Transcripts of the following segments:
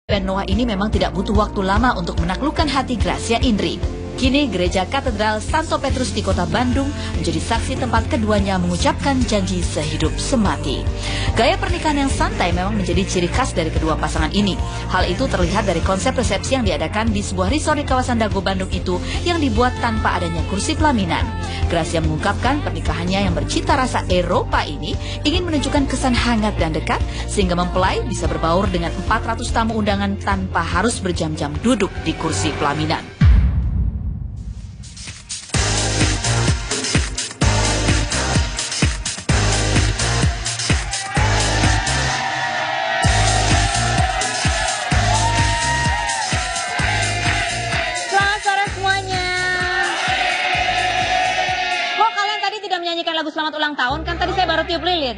Dan Noah ini memang tidak butuh waktu lama untuk menaklukkan hati Gracia Indri. Kini Gereja Katedral Santo Petrus di Kota Bandung menjadi saksi tempat keduanya mengucapkan janji sehidup semati. Gaya pernikahan yang santai memang menjadi ciri khas dari kedua pasangan ini. Hal itu terlihat dari konsep resepsi yang diadakan di sebuah resort di kawasan Dago Bandung itu yang dibuat tanpa adanya kursi pelaminan. Gracia mengungkapkan pernikahannya yang bercita rasa Eropa ini ingin menunjukkan kesan hangat dan dekat sehingga mempelai bisa berbaur dengan 400 tamu undangan tanpa harus berjam-jam duduk di kursi pelaminan. Menyanyikan lagu selamat ulang tahun, kan tadi saya baru tiup lilin.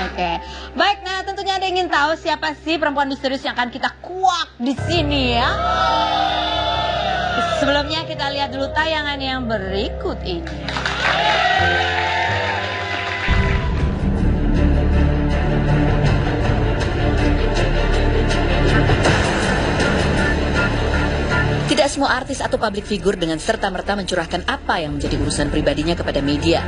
Oke. Baik, nah tentunya Anda ingin tahu siapa sih perempuan misterius yang akan kita kuak di sini ya. Sebelumnya kita lihat dulu tayangan yang berikut ini. Tidak semua artis atau publik figur dengan serta-merta mencurahkan apa yang menjadi urusan pribadinya kepada media.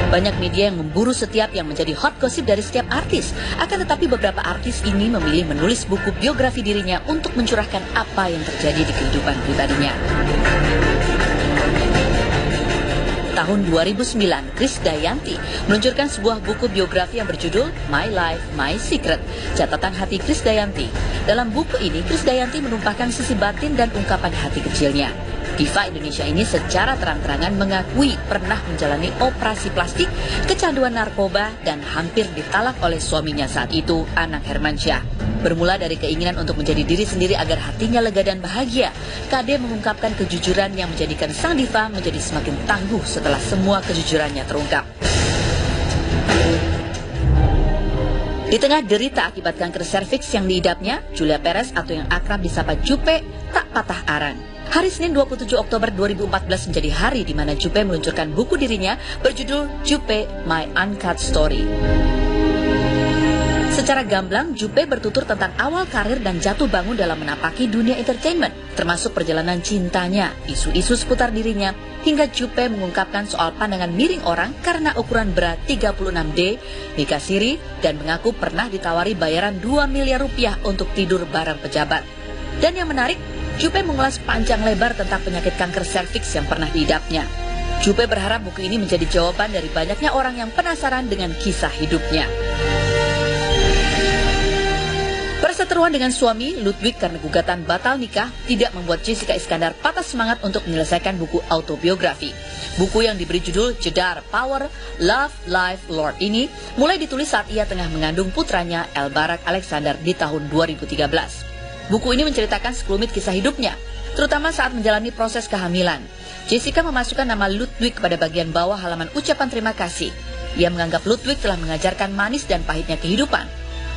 Banyak media yang memburu setiap yang menjadi hot gossip dari setiap artis. Akan tetapi beberapa artis ini memilih menulis buku biografi dirinya untuk mencurahkan apa yang terjadi di kehidupan pribadinya. Tahun 2009, Krisdayanti meluncurkan sebuah buku biografi yang berjudul My Life, My Secret, catatan hati Krisdayanti. Dalam buku ini, Krisdayanti menumpahkan sisi batin dan ungkapan hati kecilnya. Diva Indonesia ini secara terang-terangan mengakui pernah menjalani operasi plastik, kecanduan narkoba, dan hampir ditalak oleh suaminya saat itu, Anang Hermansyah. Bermula dari keinginan untuk menjadi diri sendiri agar hatinya lega dan bahagia, KD mengungkapkan kejujuran yang menjadikan sang diva menjadi semakin tangguh setelah semua kejujurannya terungkap. Di tengah derita akibat kanker serviks yang diidapnya, Julia Perez atau yang akrab disapa Juppe tak patah arang. Hari Senin 27 Oktober 2014 menjadi hari di mana Juppe meluncurkan buku dirinya berjudul Juppe My Uncut Story. Secara gamblang, Juppe bertutur tentang awal karir dan jatuh bangun dalam menapaki dunia entertainment, termasuk perjalanan cintanya, isu-isu seputar dirinya, hingga Juppe mengungkapkan soal pandangan miring orang karena ukuran berat 36D, nikah siri, dan mengaku pernah ditawari bayaran 2 miliar rupiah untuk tidur bareng pejabat. Dan yang menarik, Juppe mengulas panjang lebar tentang penyakit kanker serviks yang pernah diidapnya. Juppe berharap buku ini menjadi jawaban dari banyaknya orang yang penasaran dengan kisah hidupnya. Perseteruan dengan suami, Ludwig, karena gugatan batal nikah tidak membuat Jessica Iskandar patah semangat untuk menyelesaikan buku autobiografi. Buku yang diberi judul Jedar, Power, Love, Life, Lord ini mulai ditulis saat ia tengah mengandung putranya Elbarak Alexander di tahun 2013. Buku ini menceritakan sekelumit kisah hidupnya, terutama saat menjalani proses kehamilan. Jessica memasukkan nama Ludwig pada bagian bawah halaman ucapan terima kasih. Ia menganggap Ludwig telah mengajarkan manis dan pahitnya kehidupan.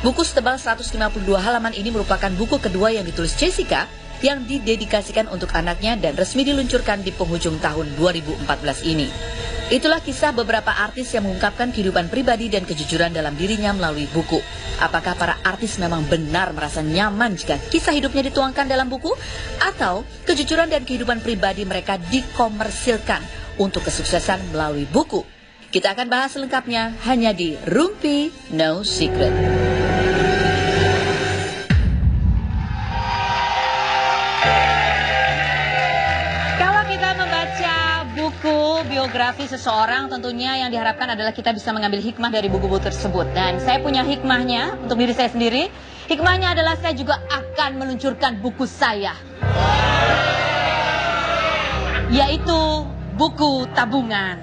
Buku setebal 152 halaman ini merupakan buku kedua yang ditulis Jessica yang didedikasikan untuk anaknya dan resmi diluncurkan di penghujung tahun 2014 ini. Itulah kisah beberapa artis yang mengungkapkan kehidupan pribadi dan kejujuran dalam dirinya melalui buku. Apakah para artis memang benar merasa nyaman jika kisah hidupnya dituangkan dalam buku? Atau kejujuran dan kehidupan pribadi mereka dikomersilkan untuk kesuksesan melalui buku? Kita akan bahas selengkapnya hanya di Rumpi No Secret. Buku biografi seseorang tentunya yang diharapkan adalah kita bisa mengambil hikmah dari buku-buku tersebut. Dan saya punya hikmahnya untuk diri saya sendiri. Hikmahnya adalah saya juga akan meluncurkan buku saya, yaitu buku tabungan.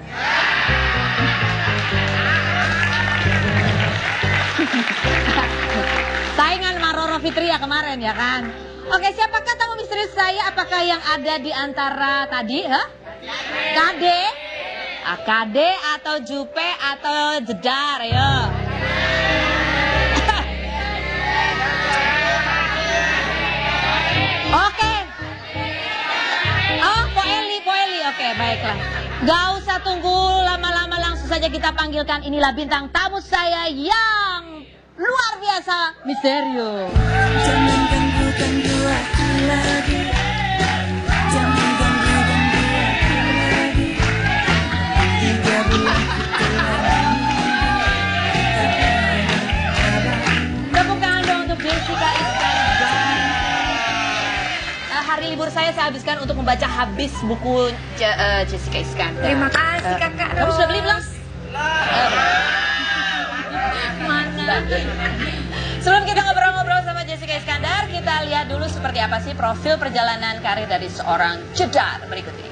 Saingan sama Roro Fitria kemarin ya kan. Oke, siapakah tamu misterius saya? Apakah yang ada di antara tadi? KD, KD atau Juppe atau Jedar, ayo. Oke. Oh, Po Eli, oke, baiklah. Gak usah tunggu lama-lama, langsung saja kita panggilkan. Inilah bintang tamu saya yang Misterius. Jangan ganggu-ganggu aku lagi. Jangan ganggu-ganggu aku lagi. 3 bulan ku telah Tepuk tangan dong untuk Jessica Iskandar. Hari libur saya habiskan untuk membaca habis buku Jessica Iskandar. Terima kasih kakak. Kamu sudah beli belum? Mana? Sebelum kita ngobrol-ngobrol sama Jessica Iskandar, kita lihat dulu seperti apa sih profil perjalanan karir dari seorang Jedar berikut ini.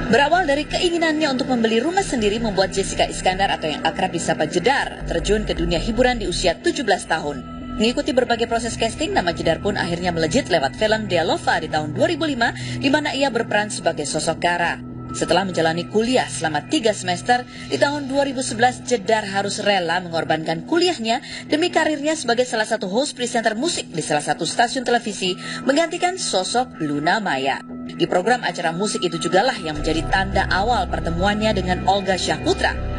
Berawal dari keinginannya untuk membeli rumah sendiri membuat Jessica Iskandar atau yang akrab disapa Jedar terjun ke dunia hiburan di usia 17 tahun. Mengikuti berbagai proses casting, nama Jedar pun akhirnya melejit lewat film Dealova di tahun 2005 di mana ia berperan sebagai sosok Kara. Setelah menjalani kuliah selama 3 semester, di tahun 2011 Jedar harus rela mengorbankan kuliahnya demi karirnya sebagai salah satu host presenter musik di salah satu stasiun televisi menggantikan sosok Luna Maya. Di program acara musik itu jugalah yang menjadi tanda awal pertemuannya dengan Olga Syahputra.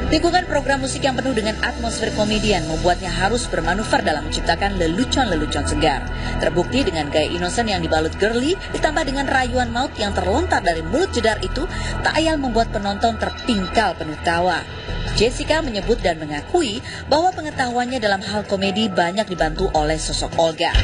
Lingkungan program musik yang penuh dengan atmosfer komedian membuatnya harus bermanuver dalam menciptakan lelucon-lelucon segar. Terbukti dengan gaya innocent yang dibalut girly, ditambah dengan rayuan maut yang terlontar dari mulut Jedar itu, tak ayal membuat penonton terpingkal penuh tawa. Jessica menyebut dan mengakui bahwa pengetahuannya dalam hal komedi banyak dibantu oleh sosok Olga.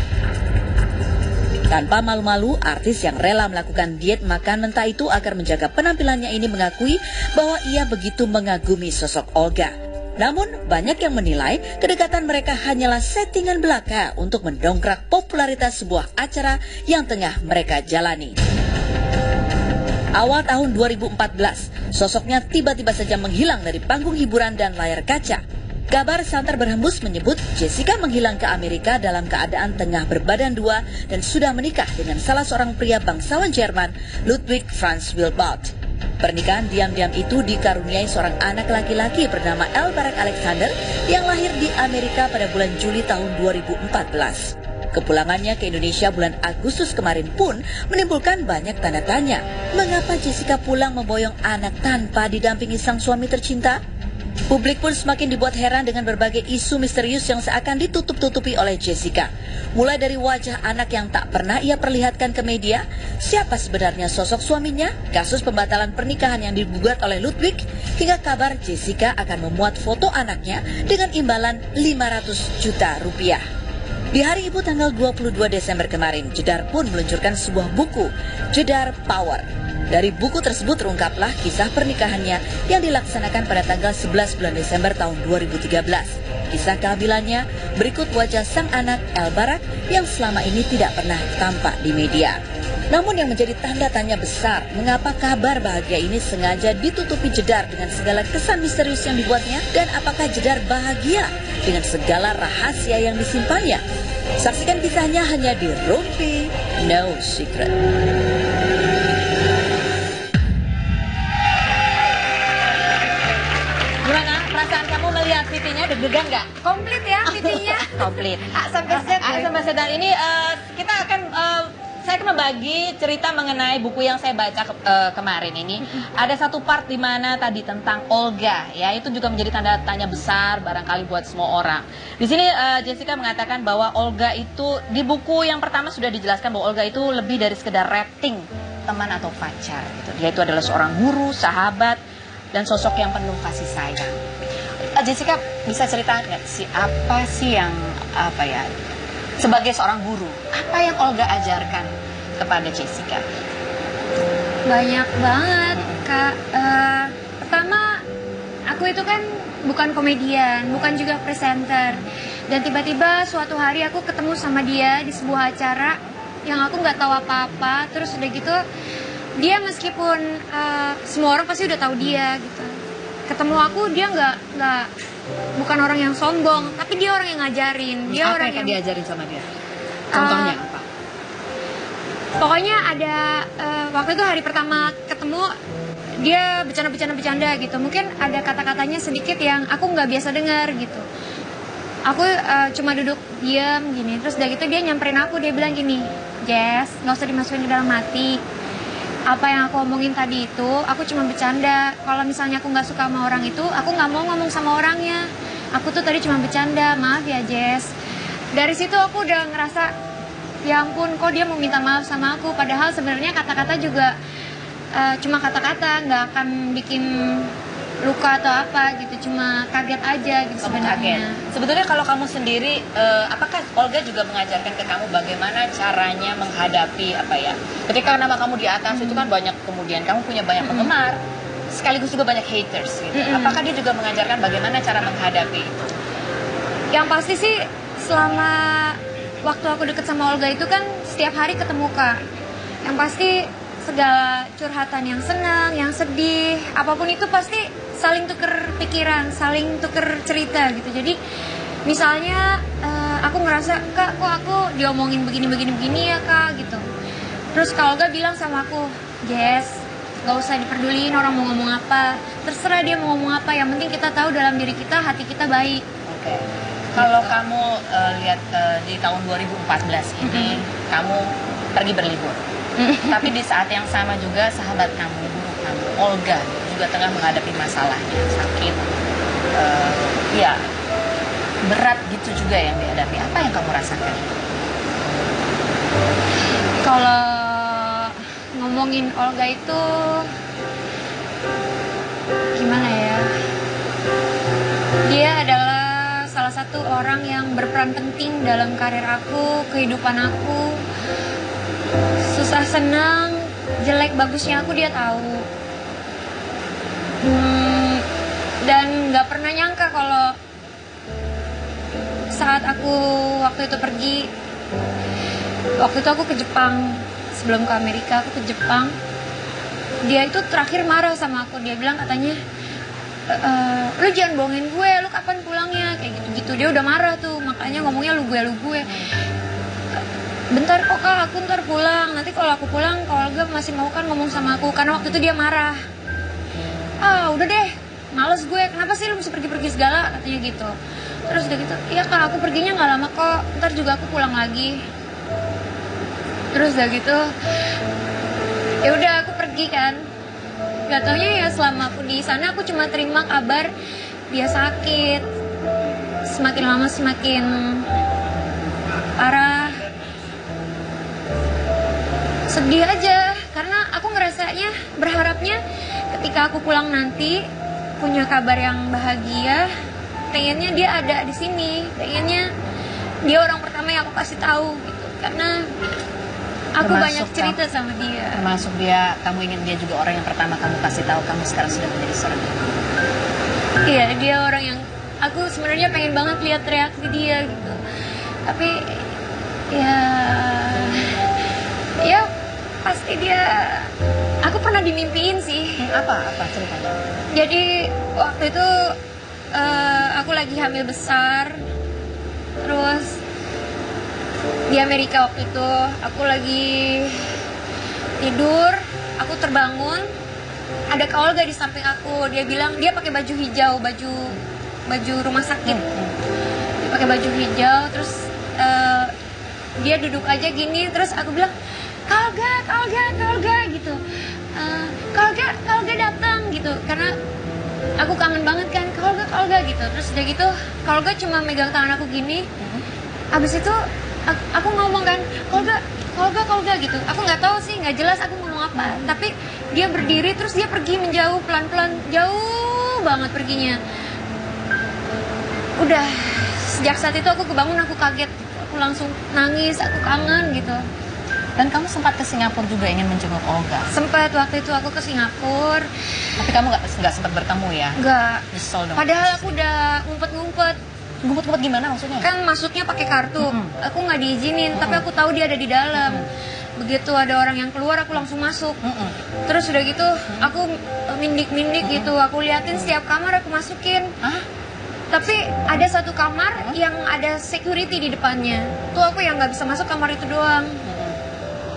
Tanpa malu-malu, artis yang rela melakukan diet makan mentah itu agar menjaga penampilannya ini mengakui bahwa ia begitu mengagumi sosok Olga. Namun, banyak yang menilai kedekatan mereka hanyalah settingan belaka untuk mendongkrak popularitas sebuah acara yang tengah mereka jalani. Awal tahun 2014, sosoknya tiba-tiba saja menghilang dari panggung hiburan dan layar kaca. Kabar santer berhembus menyebut Jessica menghilang ke Amerika dalam keadaan tengah berbadan dua dan sudah menikah dengan salah seorang pria bangsawan Jerman, Ludwig Franz Wilbert. Pernikahan diam-diam itu dikaruniai seorang anak laki-laki bernama Elbarak Alexander yang lahir di Amerika pada bulan Juli tahun 2014. Kepulangannya ke Indonesia bulan Agustus kemarin pun menimbulkan banyak tanda tanya. Mengapa Jessica pulang memboyong anak tanpa didampingi sang suami tercinta? Publik pun semakin dibuat heran dengan berbagai isu misterius yang seakan ditutup-tutupi oleh Jessica. Mulai dari wajah anak yang tak pernah ia perlihatkan ke media, siapa sebenarnya sosok suaminya, kasus pembatalan pernikahan yang digugat oleh Ludwig, hingga kabar Jessica akan memuat foto anaknya dengan imbalan 500 juta rupiah. Di hari Ibu tanggal 22 Desember kemarin, Jedar pun meluncurkan sebuah buku, Jedar Power. Dari buku tersebut terungkaplah kisah pernikahannya yang dilaksanakan pada tanggal 11 bulan Desember tahun 2013. Kisah kehamilannya berikut wajah sang anak Elbarak yang selama ini tidak pernah tampak di media. Namun yang menjadi tanda tanya besar, mengapa kabar bahagia ini sengaja ditutupi Jedar dengan segala kesan misterius yang dibuatnya, dan apakah Jedar bahagia dengan segala rahasia yang disimpannya? Saksikan kisahnya hanya di Rumpi No Secret. Gimana perasaan kamu melihat VT-nya, deg-degan nggak? Komplit ya VT-nya. Komplit. A sampai Z. A sampai Z. Dan ini kita akan saya akan membagi cerita mengenai buku yang saya baca kemarin ini. Ada satu part di mana tadi tentang Olga, ya, itu juga menjadi tanda tanya besar barangkali buat semua orang. Di sini Jessica mengatakan bahwa Olga itu di buku yang pertama sudah dijelaskan bahwa Olga itu lebih dari sekedar rating teman atau pacar gitu. Dia itu adalah seorang guru, sahabat, dan sosok yang penuh kasih sayang. Jessica bisa cerita nggak sih apa sih yang sebagai seorang guru, apa yang Olga ajarkan kepada Jessica? Banyak banget Kak. Pertama, aku itu kan bukan komedian, bukan juga presenter. Dan tiba-tiba suatu hari aku ketemu sama dia di sebuah acara yang aku nggak tahu apa-apa. Terus udah gitu, dia meskipun semua orang pasti udah tahu dia gitu. Ketemu aku, dia bukan orang yang sombong, tapi dia orang yang ngajarin. Dia apa orang yang yang diajarin sama dia? Contohnya apa? Pokoknya ada waktu itu hari pertama ketemu, dia bercanda gitu. Mungkin ada kata-katanya sedikit yang aku nggak biasa dengar gitu. Aku cuma duduk diam gini. Terus udah gitu dia nyamperin aku, dia bilang gini, Jess, nggak usah dimasukin ke dalam hati. apa yang aku omongin tadi itu aku cuma bercanda. Kalau misalnya aku nggak suka sama orang itu, aku nggak mau ngomong sama orangnya. Aku tuh tadi cuma bercanda, maaf ya Jess. Dari situ aku udah ngerasa, ya ampun kok dia mau minta maaf sama aku. Padahal sebenarnya kata-kata juga cuma kata-kata, nggak akan bikin luka atau apa gitu, cuma kaget aja gitu sebenarnya. Sebetulnya kalau kamu sendiri, apakah Olga juga mengajarkan ke kamu bagaimana caranya menghadapi apa ya? Ketika nama kamu di atas itu kan banyak, kemudian kamu punya banyak penggemar, sekaligus juga banyak haters gitu. Apakah dia juga mengajarkan bagaimana cara menghadapi itu? Yang pasti sih selama waktu aku deket sama Olga itu kan setiap hari ketemu Kak. Yang pasti segala curhatan yang senang, yang sedih, apapun itu pasti saling tuker pikiran, saling tuker cerita gitu. Jadi misalnya aku ngerasa, Kak kok aku diomongin begini ya Kak gitu. Terus Kak Olga bilang sama aku, Jess, gak usah diperduliin orang mau ngomong apa, terserah dia mau ngomong apa, yang penting kita tahu dalam diri kita, hati kita baik. Oke. Kalau kamu lihat di tahun 2014 ini, kamu pergi berlibur. Tapi di saat yang sama juga sahabat kamu, guru kamu, Olga juga tengah menghadapi masalahnya, sakit, ya berat gitu juga yang dihadapi. Apa yang kamu rasakan? Kalau ngomongin Olga itu gimana ya? Dia adalah salah satu orang yang berperan penting dalam karir aku, kehidupan aku. Susah senang, jelek bagusnya aku dia tahu. Dan nggak pernah nyangka kalau saat aku waktu itu pergi, waktu itu aku ke Jepang, sebelum ke Amerika aku ke Jepang. Dia itu terakhir marah sama aku, dia bilang katanya, lu jangan bohongin gue, lu kapan pulangnya, kayak gitu-gitu. Dia udah marah tuh, makanya ngomongnya lu gue. Bentar kok Kak, aku ntar pulang. Nanti kalau aku pulang, kalau Olga masih mau kan ngomong sama aku. Karena waktu itu dia marah. Ah udah deh, males gue. Kenapa sih lu mesti pergi-pergi segala? Katanya gitu. Terus udah gitu, iya Kak aku perginya gak lama kok. Ntar juga aku pulang lagi. Terus udah gitu, ya udah aku pergi kan. Gak taunya ya selama aku di sana aku cuma terima kabar dia sakit. Semakin lama semakin parah. Sedih aja, karena aku ngerasanya, berharapnya ketika aku pulang nanti punya kabar yang bahagia, pengennya dia ada di sini, pengennya dia orang pertama yang aku kasih tahu gitu, karena aku banyak cerita sama dia. Termasuk dia, kamu ingin dia juga orang yang pertama kamu kasih tahu kamu sekarang sudah menjadi seorang ibu. Iya, dia orang yang aku sebenarnya pengen banget lihat reaksi dia gitu, tapi ya pasti dia, aku pernah dimimpiin sih. Apa ceritanya? Jadi waktu itu aku lagi hamil besar, terus di Amerika waktu itu aku lagi tidur, aku terbangun, ada Kak Olga di samping aku. Dia bilang dia pakai baju hijau, baju rumah sakit, dia pakai baju hijau, terus dia duduk aja gini, terus aku bilang Kak Olga gitu. Kak Olga datang gitu, karena aku kangen banget kan Kak Olga gitu. Terus udah gitu Kak Olga cuma megang tangan aku gini. Abis itu aku ngomong kan Kak Olga gitu. Aku nggak tahu sih, nggak jelas aku ngomong apa. Tapi dia berdiri terus dia pergi menjauh pelan-pelan, jauh banget perginya. Udah sejak saat itu aku kebangun, aku kaget, aku langsung nangis, aku kangen gitu. Dan kamu sempat ke Singapura juga ingin menjenguk Olga. Sempat waktu itu aku ke Singapura. Tapi kamu nggak sempat bertemu ya? Nggak. Nyesel dong. Padahal aku udah ngumpet-ngumpet. Ngumpet-ngumpet gimana maksudnya? Kan masuknya pakai kartu. Aku nggak diizinin, tapi aku tahu dia ada di dalam. Begitu ada orang yang keluar, aku langsung masuk. Terus udah gitu, aku mindik-mindik gitu. Aku liatin setiap kamar aku masukin. Tapi ada satu kamar yang ada security di depannya. Tuh aku yang nggak bisa masuk kamar itu doang.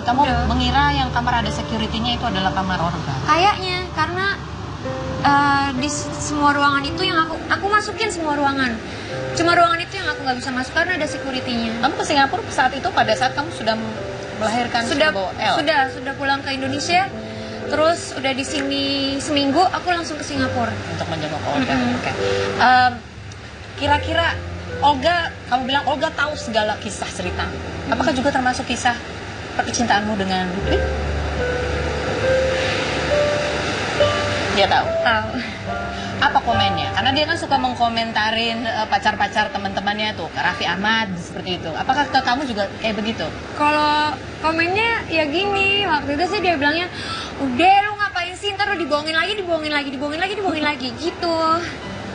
Kamu mengira yang kamar ada security-nya itu adalah kamar Olga? Kayaknya, karena di semua ruangan itu yang aku masukin semua ruangan. Cuma ruangan itu yang aku nggak bisa masuk karena ada security-nya. Kamu ke Singapura saat itu pada saat kamu sudah melahirkan Sudah L? Sudah pulang ke Indonesia. Terus udah di sini seminggu, aku langsung ke Singapura. Untuk menjenguk Olga. Mm-mm. Oke. Kira-kira Olga, kamu bilang Olga tahu segala kisah cerita. Apakah juga termasuk kisah percintaanmu dengan Ludwig? Dia tahu. Tahu. Apa komennya? Karena dia kan suka mengkomentarin pacar-pacar teman-temannya tuh, Raffi Ahmad seperti itu. Apakah ke kamu juga kayak begitu? Kalau komennya ya gini, waktu itu sih dia bilangnya, udah lu ngapain sih, ntar lu dibohongin lagi gitu.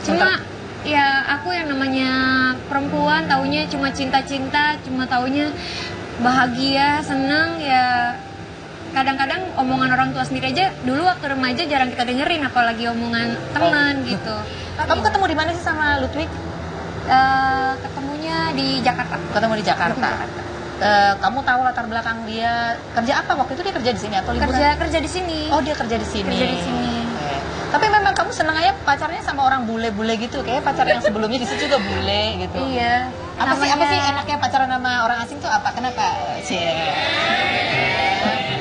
Cuma ya aku yang namanya perempuan taunya cuma cinta-cinta, cuma taunya bahagia, seneng ya. Kadang-kadang omongan orang tua sendiri aja dulu waktu remaja jarang kita dengerin, apalagi omongan teman gitu. Kamu ketemu di mana sih sama Ludwig? Ketemunya di Jakarta. Ketemu di Jakarta. Kamu tahu latar belakang dia kerja apa waktu itu? Dia kerja di sini atau liburan? Kerja di sini. Oh, dia kerja di sini. Kerja di sini. Oke. Tapi memang kamu senang aja pacarnya sama orang bule-bule gitu, kayak pacar yang sebelumnya di situ juga bule gitu. Iya. Apa sih enaknya pacaran sama orang asing tuh apa? Kenapa?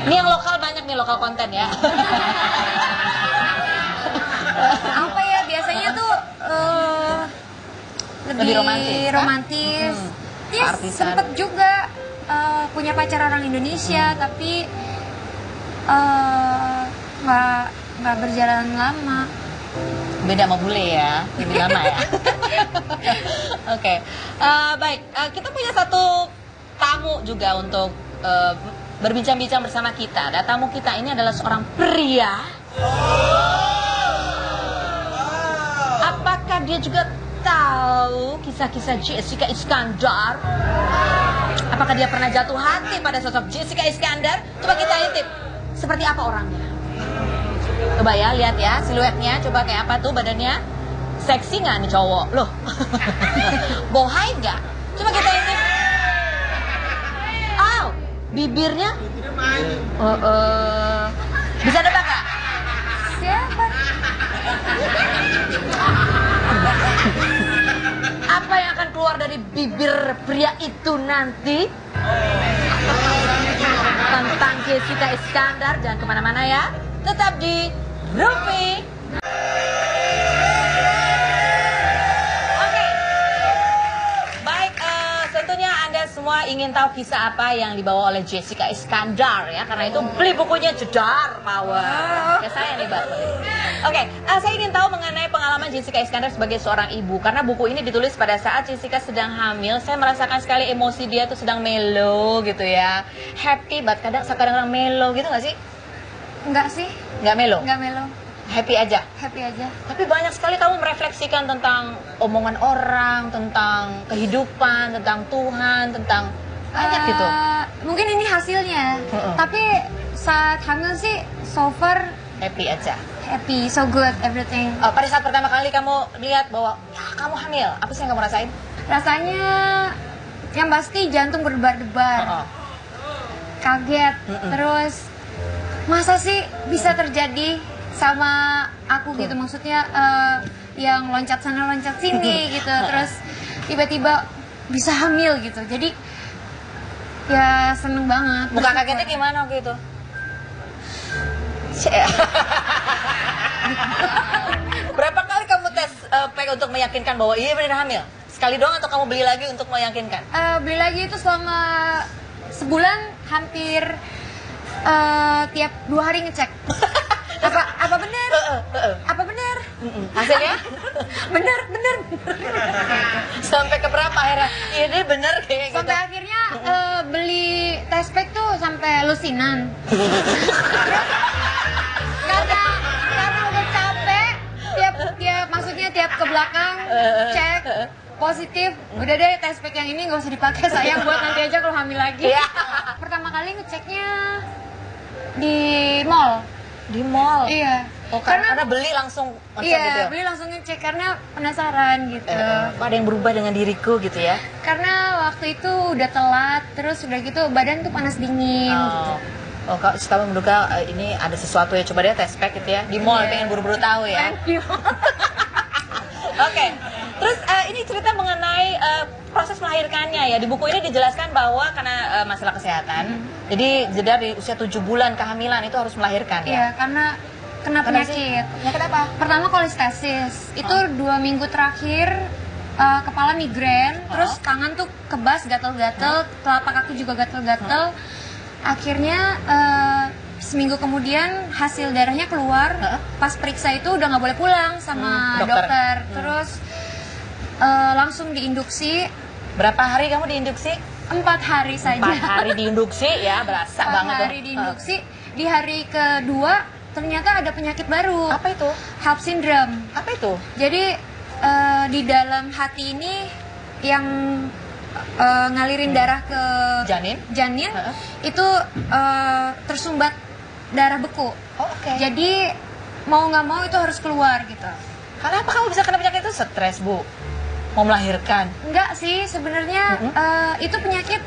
Ini yang lokal banyak nih, lokal konten ya. Apa ya, biasanya tuh lebih romantis. Dia Artisan. sempet juga punya pacar orang Indonesia, tapi nggak berjalan lama. Beda sama bule ya, lebih lama ya. Oke. Baik, kita punya satu tamu juga untuk berbincang-bincang bersama kita. Dan tamu kita ini adalah seorang pria. Apakah dia juga tahu kisah-kisah Jessica Iskandar? Apakah dia pernah jatuh hati pada sosok Jessica Iskandar? Coba kita intip. Seperti apa orangnya? Coba ya, lihat ya siluetnya. Coba kayak apa tuh badannya? Seksi nggak nih cowok? Loh. Bohai nggak? Coba kita intip. Bibirnya? Bisa nebak nggak? Siapa? Apa yang akan keluar dari bibir pria itu nanti? Tentang Jessica Iskandar, jangan kemana-mana ya. Tetap di Rupi. Tentunya Anda semua ingin tahu kisah apa yang dibawa oleh Jessica Iskandar ya, karena itu beli bukunya Jedar Power. Ya saya nih, Mbak. Oke, saya ingin tahu mengenai pengalaman Jessica Iskandar sebagai seorang ibu, karena buku ini ditulis pada saat Jessica sedang hamil. Saya merasakan sekali emosi dia tuh sedang mellow gitu ya, happy, but kadang-kadang mellow gitu nggak sih? Enggak sih. Nggak mellow? Nggak melo. Happy aja? Happy aja. Tapi banyak sekali kamu merefleksikan tentang omongan orang, tentang kehidupan, tentang Tuhan, tentang banyak gitu. Mungkin ini hasilnya. Tapi saat hamil sih so far Happy aja. happy, so good, everything. Pada saat pertama kali kamu lihat bahwa ya, kamu hamil, apa sih yang kamu rasain? Rasanya yang pasti jantung berdebar-debar. Kaget. Terus masa sih bisa terjadi sama aku gitu, maksudnya yang loncat sana loncat sini gitu, terus tiba-tiba bisa hamil gitu, jadi ya seneng banget. Muka kagetnya gimana waktu itu? Berapa kali kamu tes pack untuk meyakinkan bahwa iya benar hamil? Sekali doang atau kamu beli lagi untuk meyakinkan? Beli lagi itu selama sebulan, hampir tiap 2 hari ngecek. Apa benar? Apa benar? Hasilnya? benar. Sampai ke berapa akhirnya? Iya deh bener kayak gitu. Sampai akhirnya beli test pack tuh sampai lusinan. karena udah capek, maksudnya tiap ke belakang cek positif, udah deh test pack yang ini nggak usah dipakai sayang, buat nanti aja kalau hamil lagi. Pertama kali ngeceknya di mall. Di mall? Iya. Oh, karena beli langsung ngecek iya, gitu ya? beli langsung ngecek karena penasaran gitu. Ada yang berubah dengan diriku gitu ya? Karena waktu itu udah telat, terus udah gitu badan tuh panas dingin gitu. Oh, kamu menduga ini ada sesuatu ya, coba deh tes pack gitu ya? Di mall, pengen buru-buru tahu ya? Thank you. Oke, terus ini cerita mengenai proses melahirkannya ya. Di buku ini dijelaskan bahwa karena masalah kesehatan, jadi jeda di usia 7 bulan kehamilan itu harus melahirkan Iya, ya. karena kena penyakit. Penyakit apa? Pertama kolestesis, itu 2 minggu terakhir kepala migrain, terus tangan tuh kebas, gatel-gatel, telapak kaki juga gatel-gatel. Akhirnya seminggu kemudian hasil darahnya keluar. Pas periksa itu udah nggak boleh pulang sama dokter. Terus langsung diinduksi. Berapa hari kamu diinduksi? 4 hari saja. 4 hari diinduksi ya, berasa 4 banget tuh. hari diinduksi. Di hari kedua ternyata ada penyakit baru. Apa itu? HELLP syndrome. Apa itu? Jadi di dalam hati ini yang ngalirin darah ke Janin? itu tersumbat darah beku. Oh, oke. Jadi mau nggak mau itu harus keluar gitu. Kenapa kamu bisa kena penyakit itu? Stres, Bu. Mau melahirkan? Enggak sih sebenarnya itu penyakit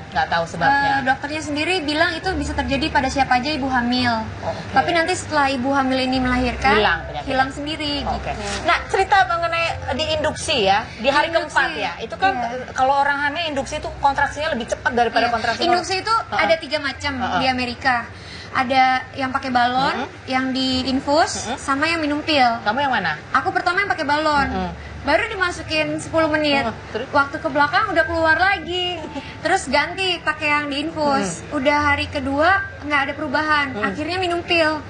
Nggak tahu sebabnya. dokternya sendiri bilang itu bisa terjadi pada siapa aja ibu hamil. oke. Tapi nanti setelah ibu hamil ini melahirkan Hilang penyakit. hilang sendiri Oh, gitu. oke. Nah, cerita mengenai diinduksi ya, di hari Induksi, keempat ya. Itu kan iya. kalau orang hamil induksi itu kontraksinya lebih cepat daripada Iya. kontraksi Induksi itu ada 3 macam di Amerika. Ada yang pakai balon, yang diinfus, sama yang minum pil. Kamu yang mana? Aku pertama yang pakai balon. Baru dimasukin 10 menit. Terus? Waktu ke belakang udah keluar lagi. Terus ganti pakai yang diinfus. Udah hari kedua nggak ada perubahan. Akhirnya minum pil.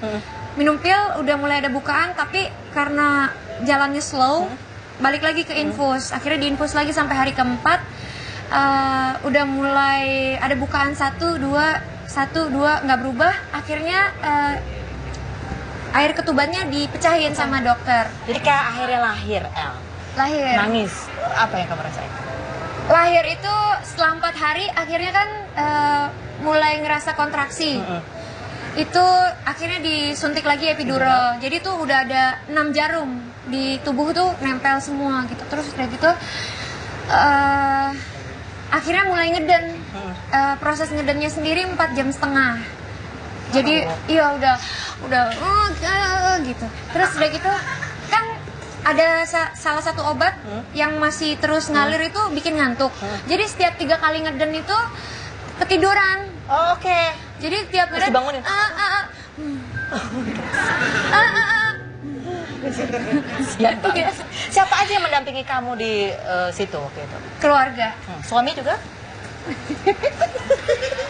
Minum pil udah mulai ada bukaan, tapi karena jalannya slow, balik lagi ke infus. Akhirnya diinfus lagi sampai hari keempat. Udah mulai ada bukaan 1, 2 nggak berubah. Akhirnya air ketubannya dipecahin sama dokter. Jadi kayak akhirnya lahir, El. Lahir. Nangis. Apa yang kamu rasain? Lahir itu setelah 4 hari akhirnya kan mulai ngerasa kontraksi. Itu akhirnya disuntik lagi epidural. Jadi tuh udah ada 6 jarum di tubuh tuh nempel semua gitu. Terus udah gitu akhirnya mulai ngeden. Proses ngedennya sendiri 4,5 jam. Jadi iya udah gitu. Terus udah gitu kan ada salah satu obat yang masih terus ngalir itu bikin ngantuk. Jadi setiap 3 kali ngeden itu ketiduran. Oh, oke. Jadi tiap Terus ngeden dibangunin. Siapa aja yang mendampingi kamu di situ waktu itu? Keluarga. Suami juga?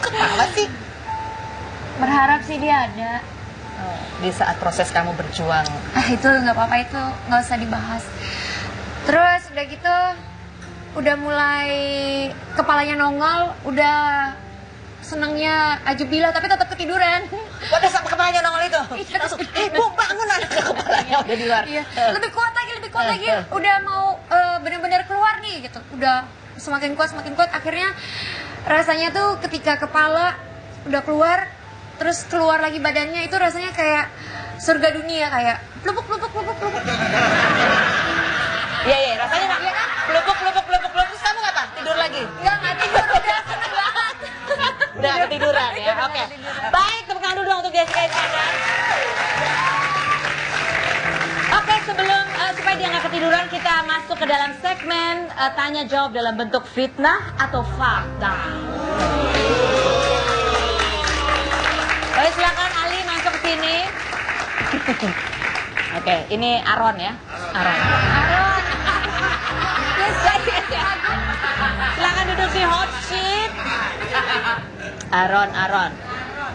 Kenapa sih? Berharap sih dia ada. Di saat proses kamu berjuang. Itu nggak apa-apa, itu nggak usah dibahas. Terus udah gitu udah mulai kepalanya nongol, udah senangnya ajubilah tapi tetap ketiduran. Pada saat kepalanya nongol itu langsung, Bu bangun, ada kepalanya udah di luar. Iya. Lebih kuat lagi. Udah mau benar-benar keluar nih gitu. Udah semakin kuat. Akhirnya rasanya tuh ketika kepala udah keluar, terus keluar lagi badannya, itu rasanya kayak surga dunia, kayak pelupuk. Iya, rasanya iya kan? Pelupuk. Terus kamu apa? Tidur lagi? Nggak tidur, udah seneng banget. Udah ketiduran ya, oke. Baik, tepuk tangan dulu dong untuk Jessica Iskandar. Oke, sebelum supaya dia nggak ketiduran, kita masuk ke dalam segmen tanya jawab dalam bentuk fitnah atau fakta. Baik, silakan Ali masuk ke sini. Oke, ini Aron ya. Aron. Silakan duduk di hot seat. Aron.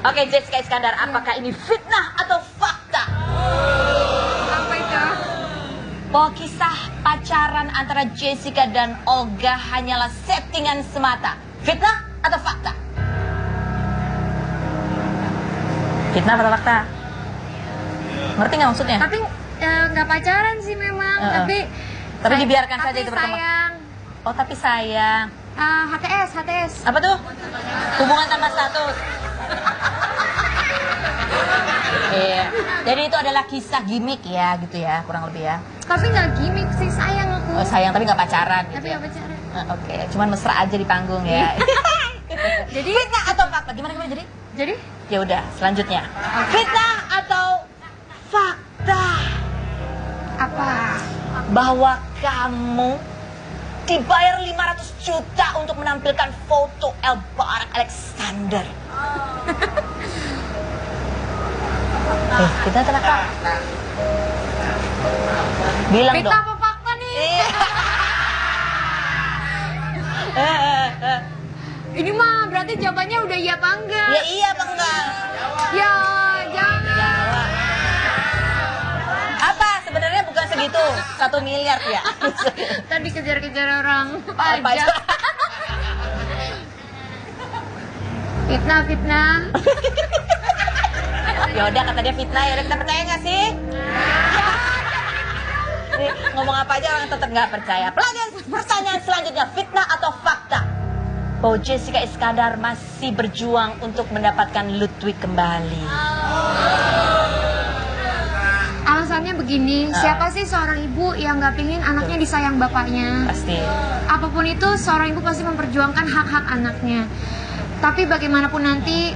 Oke, Jessica Iskandar, apakah ini fitnah atau fakta? Apa itu? Bahwa kisah pacaran antara Jessica dan Olga hanyalah settingan semata. Fitnah atau fakta? Fitnah atau fakta? Ngerti nggak maksudnya? Tapi nggak pacaran sih memang, Tapi dibiarkan saja tapi itu berkembang. sayang. Oh, tapi sayang. HTS. Apa tuh? Hubungan tanpa status. Iya. Jadi itu adalah kisah gimmick ya, gitu ya, kurang lebih ya. Tapi nggak gimmick sih, sayang aku. Oh, sayang tapi nggak pacaran gitu Tapi ya. nggak pacaran. Oke, cuman mesra aja di panggung ya. Jadi Fitnah atau fakta? Gimana jadi? jadi Ya udah, selanjutnya. Fitnah atau fakta apa? bahwa kamu dibayar 500 juta untuk menampilkan foto El Barak Alexander. Kita terangkan. Bilang Fitnah dong. apa fakta nih? Iya. Ini mah berarti jawabannya udah iya apa enggak? Ya iya apa enggak? Ya, jangan. Jawab. Apa? Sebenarnya bukan segitu. 1 miliar ya. Tadi kejar-kejar orang Pajak. pajak. Fitnah. Yaudah, kata dia fitnah. Yaudah, kita percaya nggak sih? Nih, ngomong apa aja orang tetap nggak percaya. Pertanyaan selanjutnya, fitnah atau fakta? Bahwa Jessica Iskandar masih berjuang untuk mendapatkan Ludwig kembali. Alasannya begini, siapa sih seorang ibu yang nggak pingin anaknya disayang bapaknya? Pasti. Apapun itu, seorang ibu pasti memperjuangkan hak-hak anaknya. Tapi bagaimanapun nanti,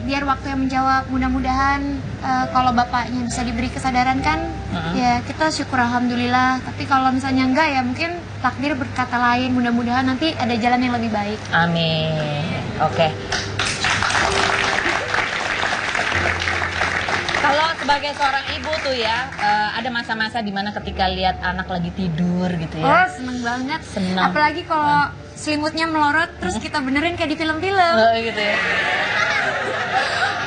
biar waktu yang menjawab. Mudah-mudahan kalau bapaknya bisa diberi kesadaran kan, ya kita syukur alhamdulillah. Tapi kalau misalnya enggak, ya mungkin takdir berkata lain. Mudah-mudahan nanti ada jalan yang lebih baik. Amin. Oke. Kalau sebagai seorang ibu tuh ya, ada masa-masa dimana ketika lihat anak lagi tidur gitu Oh, ya. seneng banget. Seneng. Apalagi kalau selimutnya melorot, terus kita benerin kayak di film-film. Gitu ya.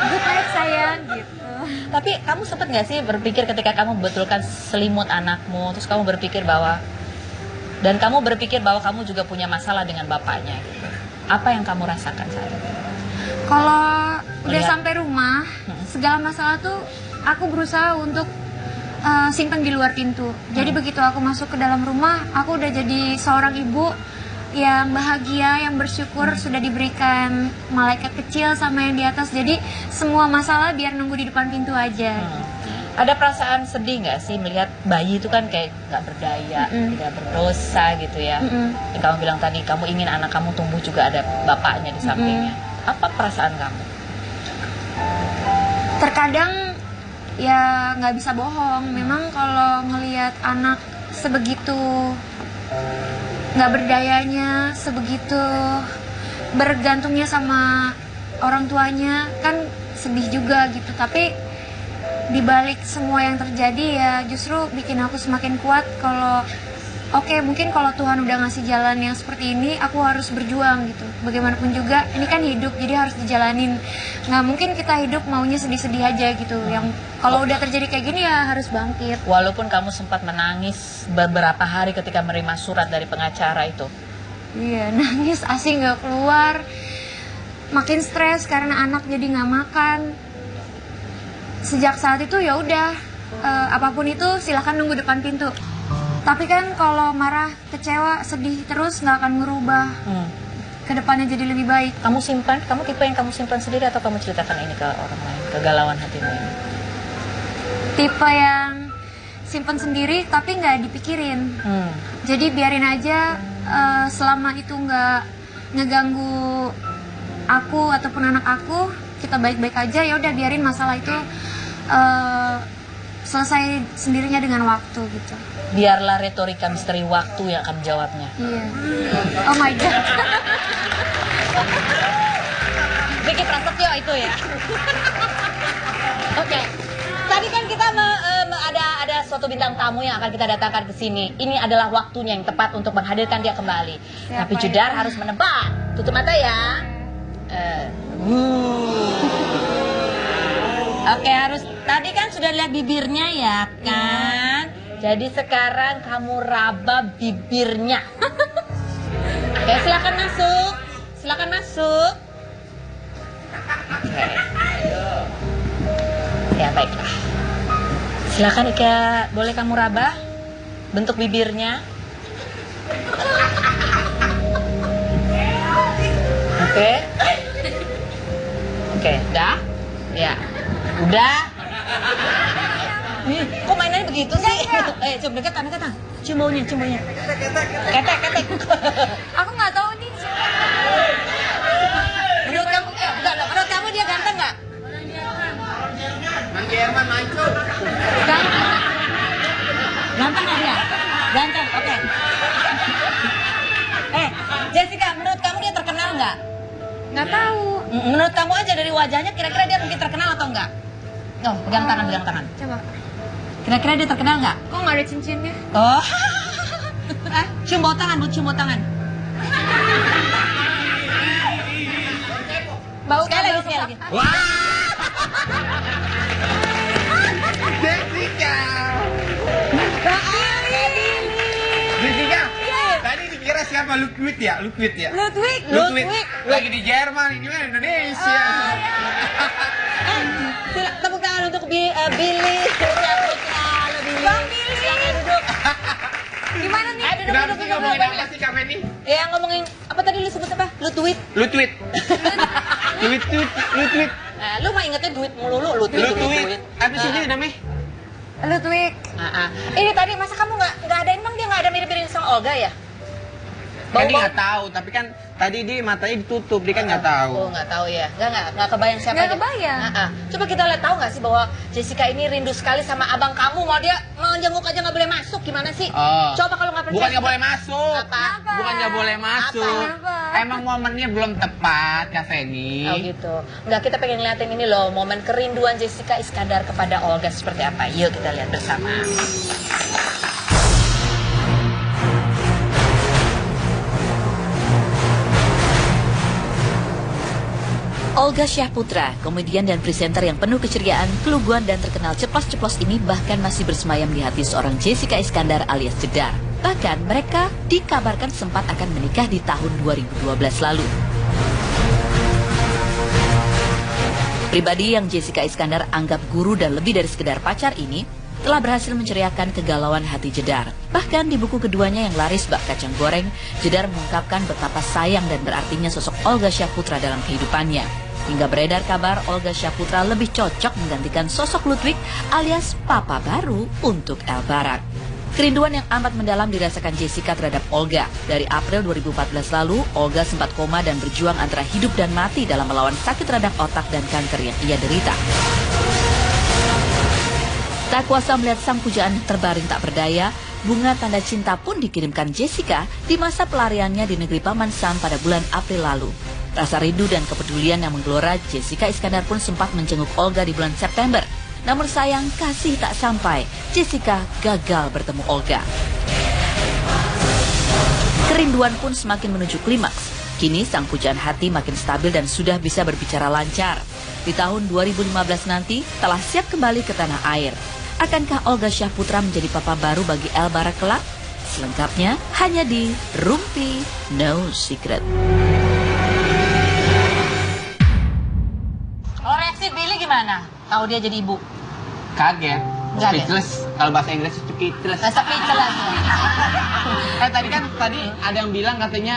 Good night sayang, gitu. Tapi kamu sempet nggak sih berpikir ketika kamu membetulkan selimut anakmu, terus kamu berpikir bahwa kamu juga punya masalah dengan bapaknya gitu. Apa yang kamu rasakan saat itu? Kalau udah Lihat. sampai rumah, segala masalah tuh aku berusaha untuk simpan di luar pintu. Jadi begitu aku masuk ke dalam rumah, aku udah jadi seorang ibu yang bahagia, yang bersyukur sudah diberikan malaikat kecil sama yang di atas. Jadi semua masalah biar nunggu di depan pintu aja. Ada perasaan sedih nggak sih melihat bayi itu kan kayak nggak berdaya, tidak berdosa gitu ya? Yang kamu bilang tadi, kamu ingin anak kamu tumbuh juga ada bapaknya di sampingnya. Apa perasaan kamu? Terkadang ya nggak bisa bohong. Memang kalau ngelihat anak sebegitu nggak berdayanya, sebegitu bergantungnya sama orang tuanya, kan sedih juga gitu. Tapi dibalik semua yang terjadi ya justru bikin aku semakin kuat kalau oke, mungkin kalau Tuhan udah ngasih jalan yang seperti ini, aku harus berjuang gitu. Bagaimanapun juga, ini kan hidup, jadi harus dijalanin. Nggak mungkin kita hidup maunya sedih-sedih aja gitu. Yang kalau udah terjadi kayak gini ya harus bangkit. Walaupun kamu sempat menangis beberapa hari ketika menerima surat dari pengacara itu. Iya, nangis ASI nggak keluar. Makin stres karena anak jadi nggak makan. Sejak saat itu ya udah, apapun itu silahkan nunggu depan pintu. Tapi kan kalau marah, kecewa, sedih terus nggak akan merubah. Kedepannya jadi lebih baik. Kamu simpan, kamu tipe yang kamu simpan sendiri atau kamu ceritakan ini ke orang lain, kegalauan hatimu ini? Tipe yang simpan sendiri tapi nggak dipikirin. Jadi biarin aja, selama itu nggak ngeganggu aku ataupun anak aku, kita baik-baik aja. Ya udah biarin masalah itu selesai sendirinya dengan waktu gitu. Biarlah retorika misteri waktu yang akan menjawabnya. Iya. Oh my god. Vicky Prasetyo itu ya. Oke. Tadi kan kita ada suatu bintang tamu yang akan kita datangkan ke sini. Ini adalah waktunya yang tepat untuk menghadirkan dia kembali. Siapa Tapi Judar itu? harus menebak. Tutup mata ya. Oke, harus. Tadi kan sudah lihat bibirnya ya kan? Jadi sekarang kamu raba bibirnya. Oke, silakan masuk. Silakan masuk. Oke. Ya, baiklah. Silakan Ika, boleh kamu raba bentuk bibirnya. Oke. Oke, udah? Ya. Udah. Nih, kok mainannya begitu sih? Coba deketan. Cium baunya. Ketek. Aku nggak tahu nih. Menurut kamu dia ganteng nggak? Ganteng nggak dia? Ganteng, oke. wajahnya, kira-kira dia mungkin terkenal atau enggak? Oh, pegang tangan, pegang tangan. Coba. Kira-kira dia terkenal nggak? Kok nggak ada cincinnya? Oh. Cium bawah tangan, Bu, cium bawah tangan. Bau Sekali lagi, sekali lagi. Wah. Jessica. Jessica. Tadi dikira siapa? Ludwig ya? Ludwig ya? Ludwig. Lagi di Jerman, ini kan Indonesia. Tepuk tangan untuk Billy. Bang Billy. Silakan duduk. Gimana nih? Ayo Kenapa duduk, sih duduk, ngomongin duduk. apa sih Kak Feni? Ya ngomongin apa tadi lu sebut apa? Ludwig. Ludwig. Ludwig. Nah, lu mah ingetnya duit mulu lu Ludwig. Apa sih dia namanya? Ludwig. Ini tadi masa kamu nggak ada emang dia nggak ada mirip-mirip sama Olga ya? Kan dia nggak tahu, tapi kan tadi dia matanya ditutup, dia kan nggak tahu. Oh nggak tahu ya, nggak kebayang siapa Nggak dia. kebayang. Coba kita lihat, tahu nggak sih bahwa Jessica ini rindu sekali sama abang kamu, mau dia menjenguk aja nggak boleh masuk, gimana sih? Oh. Coba kalau nggak percaya. Bukan nggak boleh masuk. Apa? Bukan nggak boleh masuk. Apa? Emang momennya belum tepat, Kak Feni. Oh gitu. Nggak, kita pengen ngeliatin ini loh, momen kerinduan Jessica Iskandar kepada Olga seperti apa. Yuk kita lihat bersama. Olga Syahputra, komedian dan presenter yang penuh keceriaan, keluguan dan terkenal ceplos-ceplos ini bahkan masih bersemayam di hati seorang Jessica Iskandar alias Jedar. Bahkan mereka dikabarkan sempat akan menikah di tahun 2012 lalu. Pribadi yang Jessica Iskandar anggap guru dan lebih dari sekedar pacar ini telah berhasil menceriakan kegalauan hati Jedar. Bahkan di buku keduanya yang laris Bak Kacang Goreng, Jedar mengungkapkan betapa sayang dan berartinya sosok Olga Syahputra dalam kehidupannya. Hingga beredar kabar Olga Syahputra lebih cocok menggantikan sosok Ludwig alias papa baru untuk El Barak. Kerinduan yang amat mendalam dirasakan Jessica terhadap Olga. Dari April 2014 lalu, Olga sempat koma dan berjuang antara hidup dan mati dalam melawan sakit radang otak dan kanker yang ia derita. Tak kuasa melihat sang pujaan terbaring tak berdaya, bunga tanda cinta pun dikirimkan Jessica di masa pelariannya di negeri Paman Sam pada bulan April lalu. Rasa rindu dan kepedulian yang menggelora, Jessica Iskandar pun sempat menjenguk Olga di bulan September. Namun sayang, kasih tak sampai. Jessica gagal bertemu Olga. Kerinduan pun semakin menuju klimaks. Kini sang pujaan hati makin stabil dan sudah bisa berbicara lancar. Di tahun 2015 nanti telah siap kembali ke tanah air. Akankah Olga Syahputra menjadi papa baru bagi El Barak kelak? Selengkapnya hanya di Rumpi No Secret. Kalau reaksi Billy gimana? Tahu dia jadi ibu? Kaget. Kaget. Speechless. Kalau bahasa Inggris speechless. Speechless. Tadi ada yang bilang katanya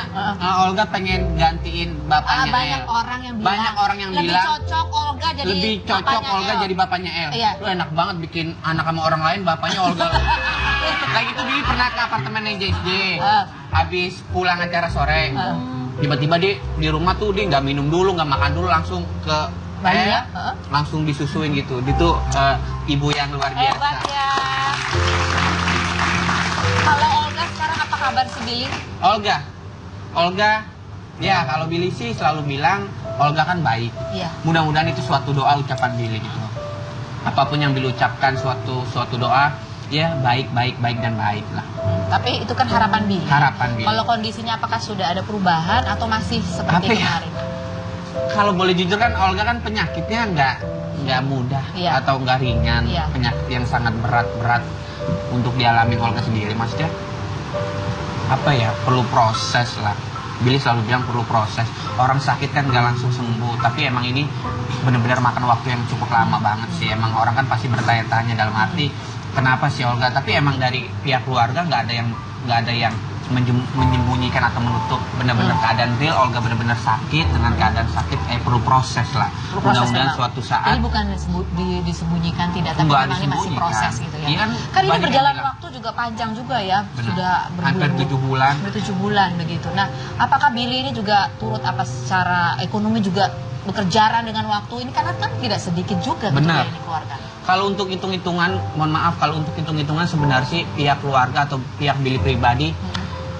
Olga pengen gantiin bapaknya Banyak El. orang yang bilang. Banyak orang yang lebih bilang cocok Olga jadi lebih cocok bapaknya Olga El. jadi bapaknya El. Iya. Lu enak banget bikin anak sama orang lain, bapaknya Olga. Kayak gitu Billy pernah ke apartemennya JSJ. Habis pulang acara sore. Tiba-tiba dia di rumah tuh dia nggak minum dulu, nggak makan dulu, langsung ke Banyak. langsung disusuin gitu. Dia tuh ibu yang luar biasa. Hebat ya. Kalau Olga sekarang apa kabar si Billy? Olga, ya kalau Billy sih selalu bilang Olga kan baik. Iya. Mudah-mudahan itu suatu doa ucapan Billy gitu. Apapun yang Billy ucapkan suatu doa, ya baik dan baik lah. Tapi itu kan harapan Billy. Harapan Billy. Kalau kondisinya apakah sudah ada perubahan atau masih seperti Apa ya? kemarin? Kalau boleh jujur kan Olga kan penyakitnya nggak mudah Iya. atau nggak ringan, Iya. penyakit yang sangat berat untuk dialami Olga sendiri. Maksudnya apa ya, perlu proses lah. Billy selalu bilang perlu proses. Orang sakit kan nggak langsung sembuh, tapi emang ini benar-benar makan waktu yang cukup lama banget sih. Emang orang kan pasti bertanya-tanya dalam hati kenapa sih Olga, tapi emang dari pihak keluarga nggak ada yang menyembunyikan atau menutup benar-benar keadaan real. Olga benar-benar sakit, dengan keadaan sakit perlu proses lah. Mudah-mudahan suatu saat. Jadi bukan disembunyikan tidak, tapi Enggak memang ini masih disembunyikan. proses gitu ya. Iya kan, Kan ini banyak yang berjalan bilang. waktu juga panjang juga ya, Benar. sudah Hampir 7 bulan. Hampir 7 bulan begitu. Nah, apakah Billy ini juga turut apa secara ekonomi juga bekerjaan dengan waktu ini, karena kan tidak sedikit juga gitu Benar. ya ini keluarga. Kalau untuk hitung-hitungan, mohon maaf, kalau untuk hitung-hitungan sebenarnya sih pihak keluarga atau pihak Billy pribadi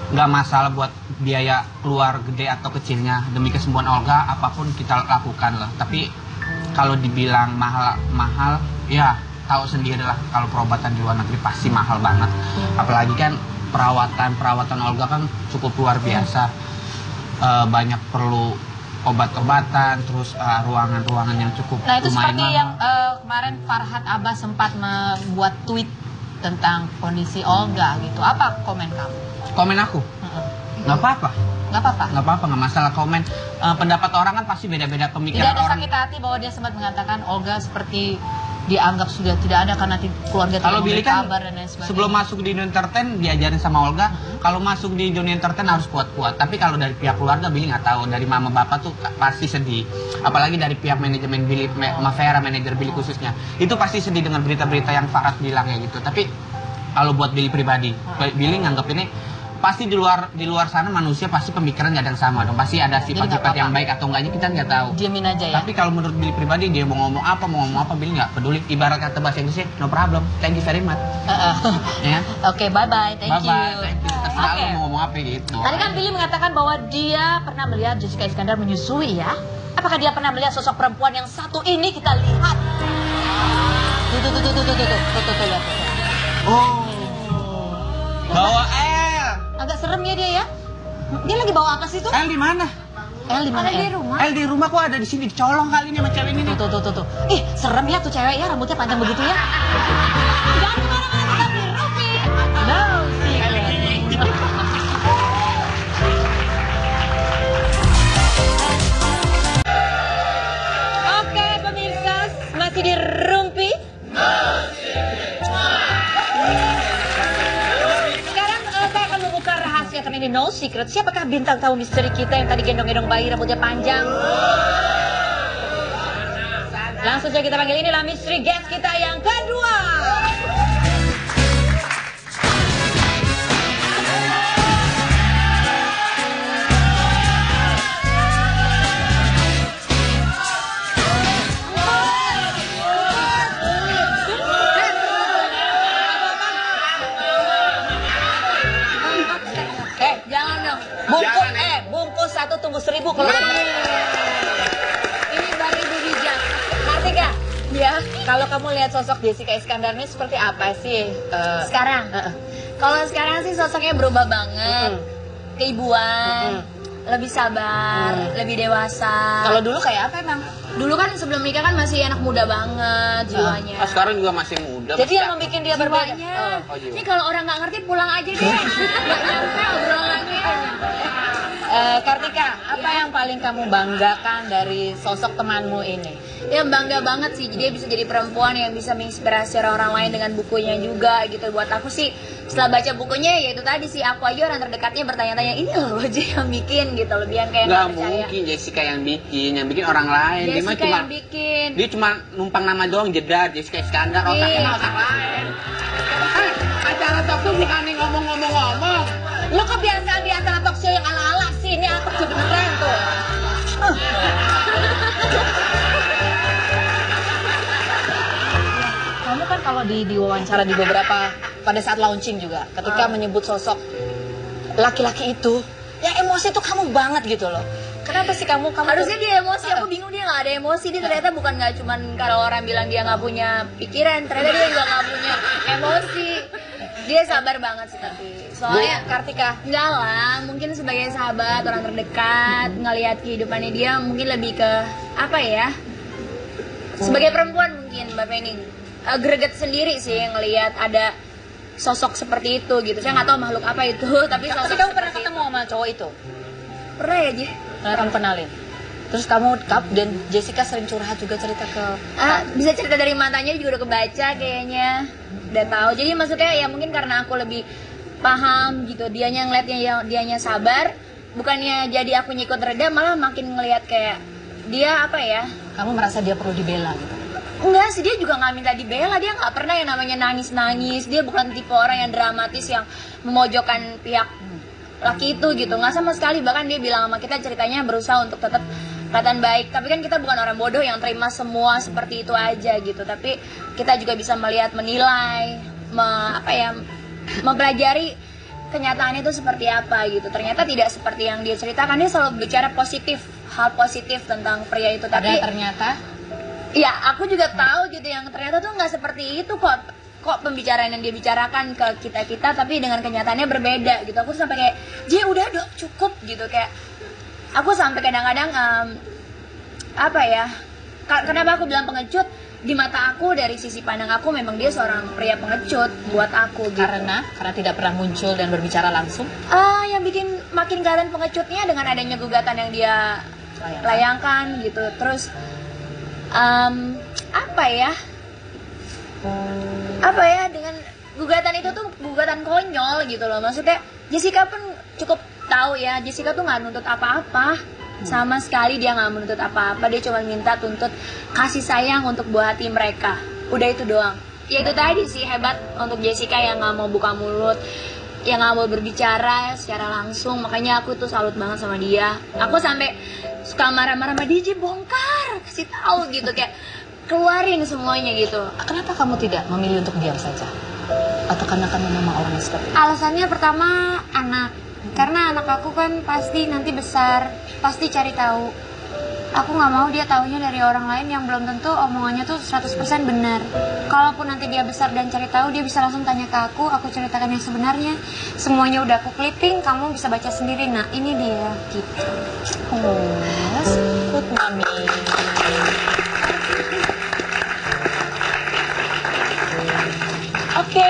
nggak masalah buat biaya keluar gede atau kecilnya. Demi kesembuhan Olga, apapun kita lakukan lah. Tapi kalau dibilang mahal ya tahu sendiri lah, kalau perobatan di luar negeri pasti mahal banget. Apalagi kan perawatan Olga kan cukup luar biasa. Banyak perlu obat-obatan, terus ruangan-ruangan yang cukup Nah itu lumayan seperti mahal. yang kemarin Farhad Abbas sempat membuat tweet tentang kondisi Olga gitu. Apa komen kamu? Komen aku nggak apa-apa. Nggak apa-apa. Nggak apa-apa, nggak masalah komen. Pendapat orang kan pasti beda-beda, Tidak pemikiran ada orang. sakit hati bahwa dia sempat mengatakan Olga seperti dianggap sudah tidak ada karena keluarga Kalau tidak Billy memberi kan kabar dan lain sebagainya. sebelum masuk di dunia entertain diajarin sama Olga, kalau masuk di dunia entertain harus kuat-kuat. Tapi kalau dari pihak keluarga Billy nggak tahu, dari mama bapak tuh pasti sedih. Apalagi dari pihak manajemen Billy, Mavera, manajer Billy khususnya, itu pasti sedih dengan berita-berita yang Farhad bilang ya gitu. Tapi kalau buat Billy pribadi, Billy nganggap ini pasti di luar sana manusia pasti pemikiran nggak ada yang sama dong. Pasti ada sifat-sifat yang baik atau enggaknya kita nggak tahu. Diamin aja ya. Tapi kalau menurut Billy pribadi, dia mau ngomong apa Billy nggak peduli. Ibarat kata bahasa Inggrisnya, no problem, thank you very much. Ya. Oke, bye-bye, thank you. Bye-bye, thank you. Terserah Oke. lu mau ngomong apa gitu. Tadi kan Billy mengatakan bahwa dia pernah melihat Jessica Iskandar menyusui ya. Apakah dia pernah melihat sosok perempuan yang satu ini? Kita lihat. Tuh, lihat. Oh, bawa L. Agak serem ya dia ya. Dia lagi bawa apa sih tuh? L di mana? L di mana? Di L? rumah. L di rumah kok ada di sini, dicolong kali ini sama cewek ini nih. Tuh. Ih, serem ya tuh cewek ya, rambutnya panjang begitu ya. Jangan kemana-mana, tetap di Rupi. No secret. Oke, pemirsa, masih di Rumpi. Sekarang saya akan membuka rahasia karena ini no secret. Siapakah bintang tamu misteri kita yang tadi gendong-gendong bayi rambutnya panjang? Langsung saja kita panggil, inilah mystery guest kita yang kedua. Jangan dong. Bungkus satu tunggu 1000 kalau Ini baru ibu bijak. Kartika, Ya. kalau kamu lihat sosok Jessica Iskandar ini seperti apa sih? Sekarang. Kalau sekarang sih sosoknya berubah banget. Keibuan. Lebih sabar, lebih dewasa. Kalau dulu kayak apa emang? Dulu kan sebelum nikah kan masih anak muda banget jiwanya. Sekarang juga masih muda. Jadi yang membuat dia berbeda. Jiwanya. jiwa. Ini kalau orang nggak ngerti pulang aja deh. Nggak nyampe obrolannya. Kartika, apa yang paling kamu banggakan dari sosok temanmu ini? Ya bangga banget sih, dia bisa jadi perempuan yang bisa menginspirasi orang lain dengan bukunya juga gitu. Buat aku sih setelah baca bukunya ya itu tadi sih, aku aja orang terdekatnya bertanya-tanya, ini loh aja yang bikin gitu, lebih yang kayak Nggak nggak percaya. mungkin Jessica yang bikin orang lain. Dia mah Jessica cuma yang bikin. dia cuma numpang nama doang, jedar Jessica Iskandar, otaknya Iya. mah otak lain. Acara talk show bukan nih ngomong-ngomong. Lo kebiasaan di acara talk show yang ala-ala sih, ini apa beneran tuh? Kamu kan kalau di wawancara di beberapa pada saat launching juga, ketika menyebut sosok laki-laki itu, yang emosi tuh kamu banget gitu loh. Kenapa sih kamu Harusnya dia emosi, aku bingung dia nggak ada emosi. Dia ternyata bukan nggak cuman kalau orang bilang dia nggak punya pikiran, ternyata dia juga nggak punya emosi. Dia sabar banget sih tapi soalnya Kartika? enggak lah, mungkin sebagai sahabat, orang terdekat, ngelihat kehidupannya dia mungkin lebih ke apa ya? Sebagai perempuan mungkin Mbak Penny greget sendiri sih ngelihat ada sosok seperti itu gitu. Saya nggak tahu makhluk apa itu, tapi sosok Tapi kamu pernah seperti ketemu sama cowok itu? itu. Pernah ya, Ji? Pernah kamu kenalin? Terus kamu dan Jessica sering curhat juga cerita ke Bisa cerita dari matanya juga udah kebaca kayaknya. Udah tahu. Jadi maksudnya ya mungkin karena aku lebih paham gitu. Dianya ngeliatnya dianya sabar, bukannya jadi aku nyikut reda, malah makin ngelihat kayak dia apa ya? kamu merasa dia perlu dibela gitu. Enggak sih, dia juga nggak minta dibela. Dia nggak pernah yang namanya nangis-nangis. Dia bukan tipe orang yang dramatis yang memojokkan pihak laki itu gitu. Nggak sama sekali. Bahkan dia bilang sama kita ceritanya berusaha untuk tetap kelihatan baik. Tapi kan kita bukan orang bodoh yang terima semua seperti itu aja gitu. Tapi kita juga bisa melihat, menilai, mempelajari kenyataannya itu seperti apa gitu. Ternyata tidak seperti yang dia ceritakan. Dia selalu bicara positif, hal positif tentang pria itu. Tapi Ternyata Ya aku juga tahu gitu yang ternyata tuh nggak seperti itu kok pembicaraan yang dia bicarakan ke kita tapi dengan kenyataannya berbeda gitu. Aku sampai kayak udah dong cukup gitu, kayak aku sampai kadang-kadang apa ya, kenapa aku bilang pengecut, di mata aku dari sisi pandang aku memang dia seorang pria pengecut buat aku gitu. Karena tidak pernah muncul dan berbicara langsung. Yang bikin makin kelihatan pengecutnya dengan adanya gugatan yang dia layangkan gitu. Terus apa ya dengan gugatan itu tuh gugatan konyol gitu loh. Maksudnya Jessica pun cukup tahu ya, Jessica tuh nggak nuntut apa-apa sama sekali, dia nggak menuntut apa-apa, dia cuma minta tuntut kasih sayang untuk buah hati mereka, udah itu doang. Ya itu tadi sih hebat untuk Jessica yang nggak mau buka mulut, yang nggak mau berbicara secara langsung. Makanya aku tuh salut banget sama dia. Aku sampai suka marah-marah sama DJ, bongkar, kasih tahu gitu, kayak keluarin semuanya gitu. Kenapa kamu tidak memilih untuk diam saja? Atau karena kamu memang orangnya seperti itu? Alasannya pertama anak, karena anak aku kan pasti nanti besar, pasti cari tahu. Aku nggak mau dia taunya dari orang lain yang belum tentu omongannya tuh 100% benar. Kalaupun nanti dia besar dan cari tahu, dia bisa langsung tanya ke aku ceritakan yang sebenarnya. Semuanya udah aku clipping, kamu bisa baca sendiri. Nah ini dia gitu. Good mami. Oke,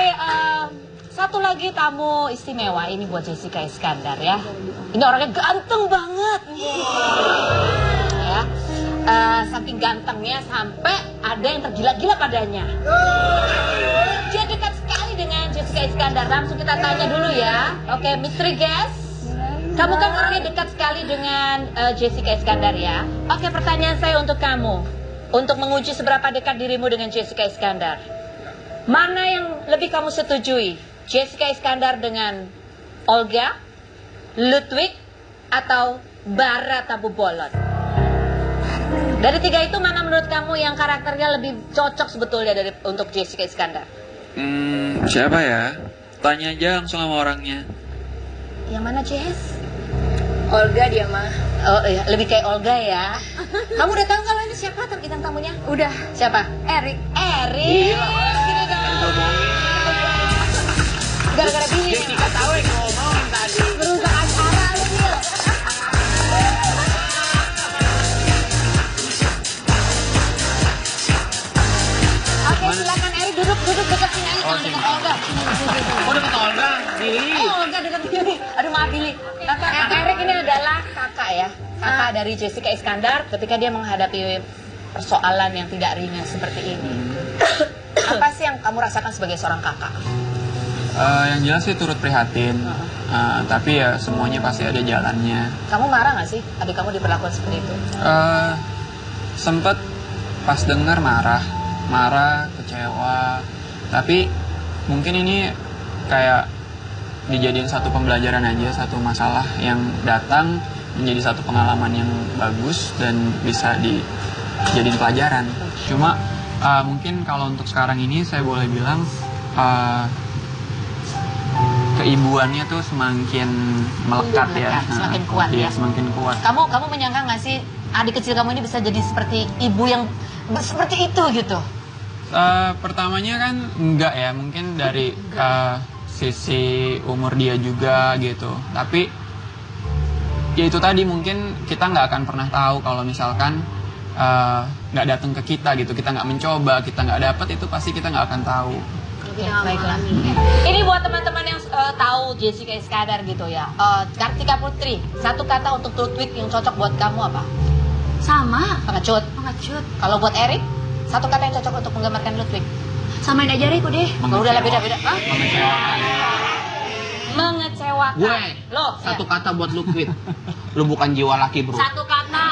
satu lagi tamu istimewa ini buat Jessica Iskandar ya. Ini orangnya ganteng banget. Ya. Saking gantengnya sampai ada yang tergila-gila padanya. Dia dekat sekali dengan Jessica Iskandar. Langsung kita tanya dulu ya. Oke, mystery guest. Kamu kan orangnya dekat sekali dengan Jessica Iskandar ya. Oke, pertanyaan saya untuk kamu. Untuk menguji seberapa dekat dirimu dengan Jessica Iskandar. Mana yang lebih kamu setujui? Jessica Iskandar dengan Olga, Ludwig, atau Bara Tabu Bolon? Dari tiga itu mana menurut kamu yang karakternya lebih cocok sebetulnya untuk Jessica Iskandar? Siapa ya? Tanya aja langsung sama orangnya. Yang mana, Jess? Olga dia mah. Oh iya, lebih kayak Olga ya. Kamu udah tahu kalau ini siapa bintang tamunya? Udah. Siapa? Erik. Erik. Sini dong. Gara-gara Billy. Jessica tahu yang ngomong tadi. Merusak acara lu, Bil. Oke, silakan Erik duduk dekat sini aja, jangan dekat Olga. Oh, dekat Olga, Billy. Olga dekat sini. Aduh, maaf Billy. Erik ini adalah kakak ya. Kakak dari Jessica Iskandar ketika dia menghadapi persoalan yang tidak ringan seperti ini. Apa sih yang kamu rasakan sebagai seorang kakak? Yang jelas sih turut prihatin. Tapi ya semuanya pasti ada jalannya. Kamu marah gak sih adik kamu diperlakukan seperti itu? Sempet pas dengar marah, kecewa. Tapi mungkin ini kayak dijadiin satu pembelajaran aja, satu masalah yang datang menjadi satu pengalaman yang bagus dan bisa dijadiin pelajaran. Cuma mungkin kalau untuk sekarang ini saya boleh bilang keibuannya tuh semakin melekat ya, semakin kuat ya. Semakin kuat. Kamu menyangka nggak sih adik kecil kamu ini bisa jadi seperti ibu yang seperti itu gitu? Pertamanya kan enggak ya, mungkin dari sisi umur dia juga gitu. Tapi ya itu tadi, mungkin kita nggak akan pernah tahu kalau misalkan nggak datang ke kita gitu, kita nggak mencoba, kita nggak dapat, itu pasti kita nggak akan tahu. Ya, baiklah. Ini buat teman-teman yang tahu Jessica Iskandar gitu ya. Kartika Putri, satu kata untuk Ludwig yang cocok buat kamu apa? Sama. Pengecut. Kalau buat Erik, satu kata yang cocok untuk menggambarkan Ludwig. Samain aja Erik udah. Kalau udah beda-beda. Mengecewakan. Gue, Loh, satu kata buat Ludwig. Lu bukan jiwa laki, bro. satu kata.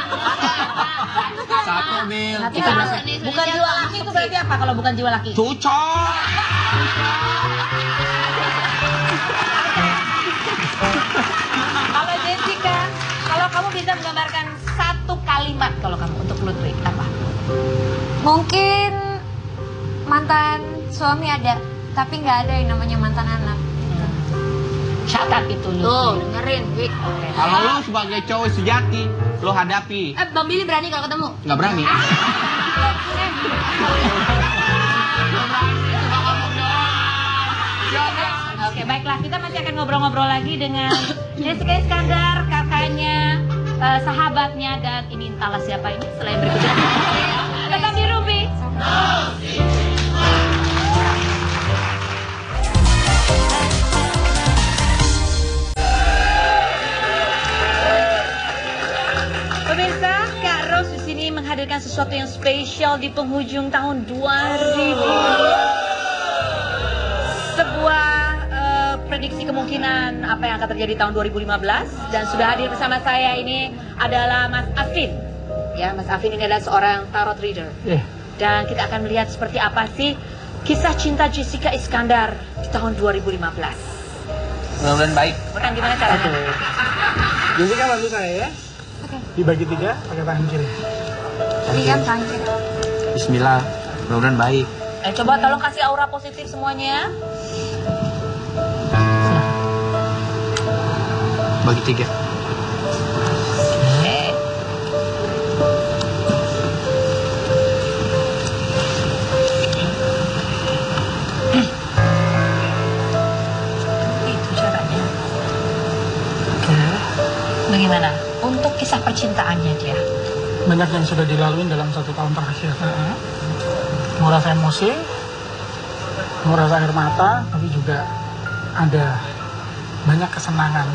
Satu Bil. Bukan jiwa laki itu berarti apa kalau bukan jiwa laki? Cucok. Kalau Jessica, kalau kamu bisa menggambarkan satu kalimat kalau kamu untuk Ludwig apa? Mungkin mantan suami ada, tapi nggak ada yang namanya mantan anak. Catat itu Ludwig. Tuh, dengerin, Wik. Kalau lu sebagai cowok sejati, lu hadapi. Bang Billy berani kalau ketemu? Nggak berani. Oke, baiklah, kita masih akan ngobrol-ngobrol lagi dengan Jessica Iskandar, kakaknya, sahabatnya, dan ini entahlah siapa ini. Selain berikutnya, tetap di Ruby. Pemirsa, Kak Ros di sini menghadirkan sesuatu yang spesial di penghujung tahun 2000. Sebuah prediksi kemungkinan apa yang akan terjadi tahun 2015, dan sudah hadir bersama saya ini adalah Mas Afin. Ya, Mas Afin ini adalah seorang tarot reader. Dan kita akan melihat seperti apa sih kisah cinta Jessica Iskandar di tahun 2015. Mudah-mudahan baik. Bukan gimana caranya? Jessica bantu saya ya. Dibagi 3 pakai tangan kiri. Lihat tangkir. Bismillah. Mudah-mudahan baik. Coba tolong kasih aura positif semuanya. Bagi 3. Oke. Itu caranya. Bagaimana? Untuk kisah percintaannya dia. Banyak yang sudah dilalui dalam 1 tahun terakhir. Merasa emosi, merasa air mata, tapi juga ada banyak kesenangan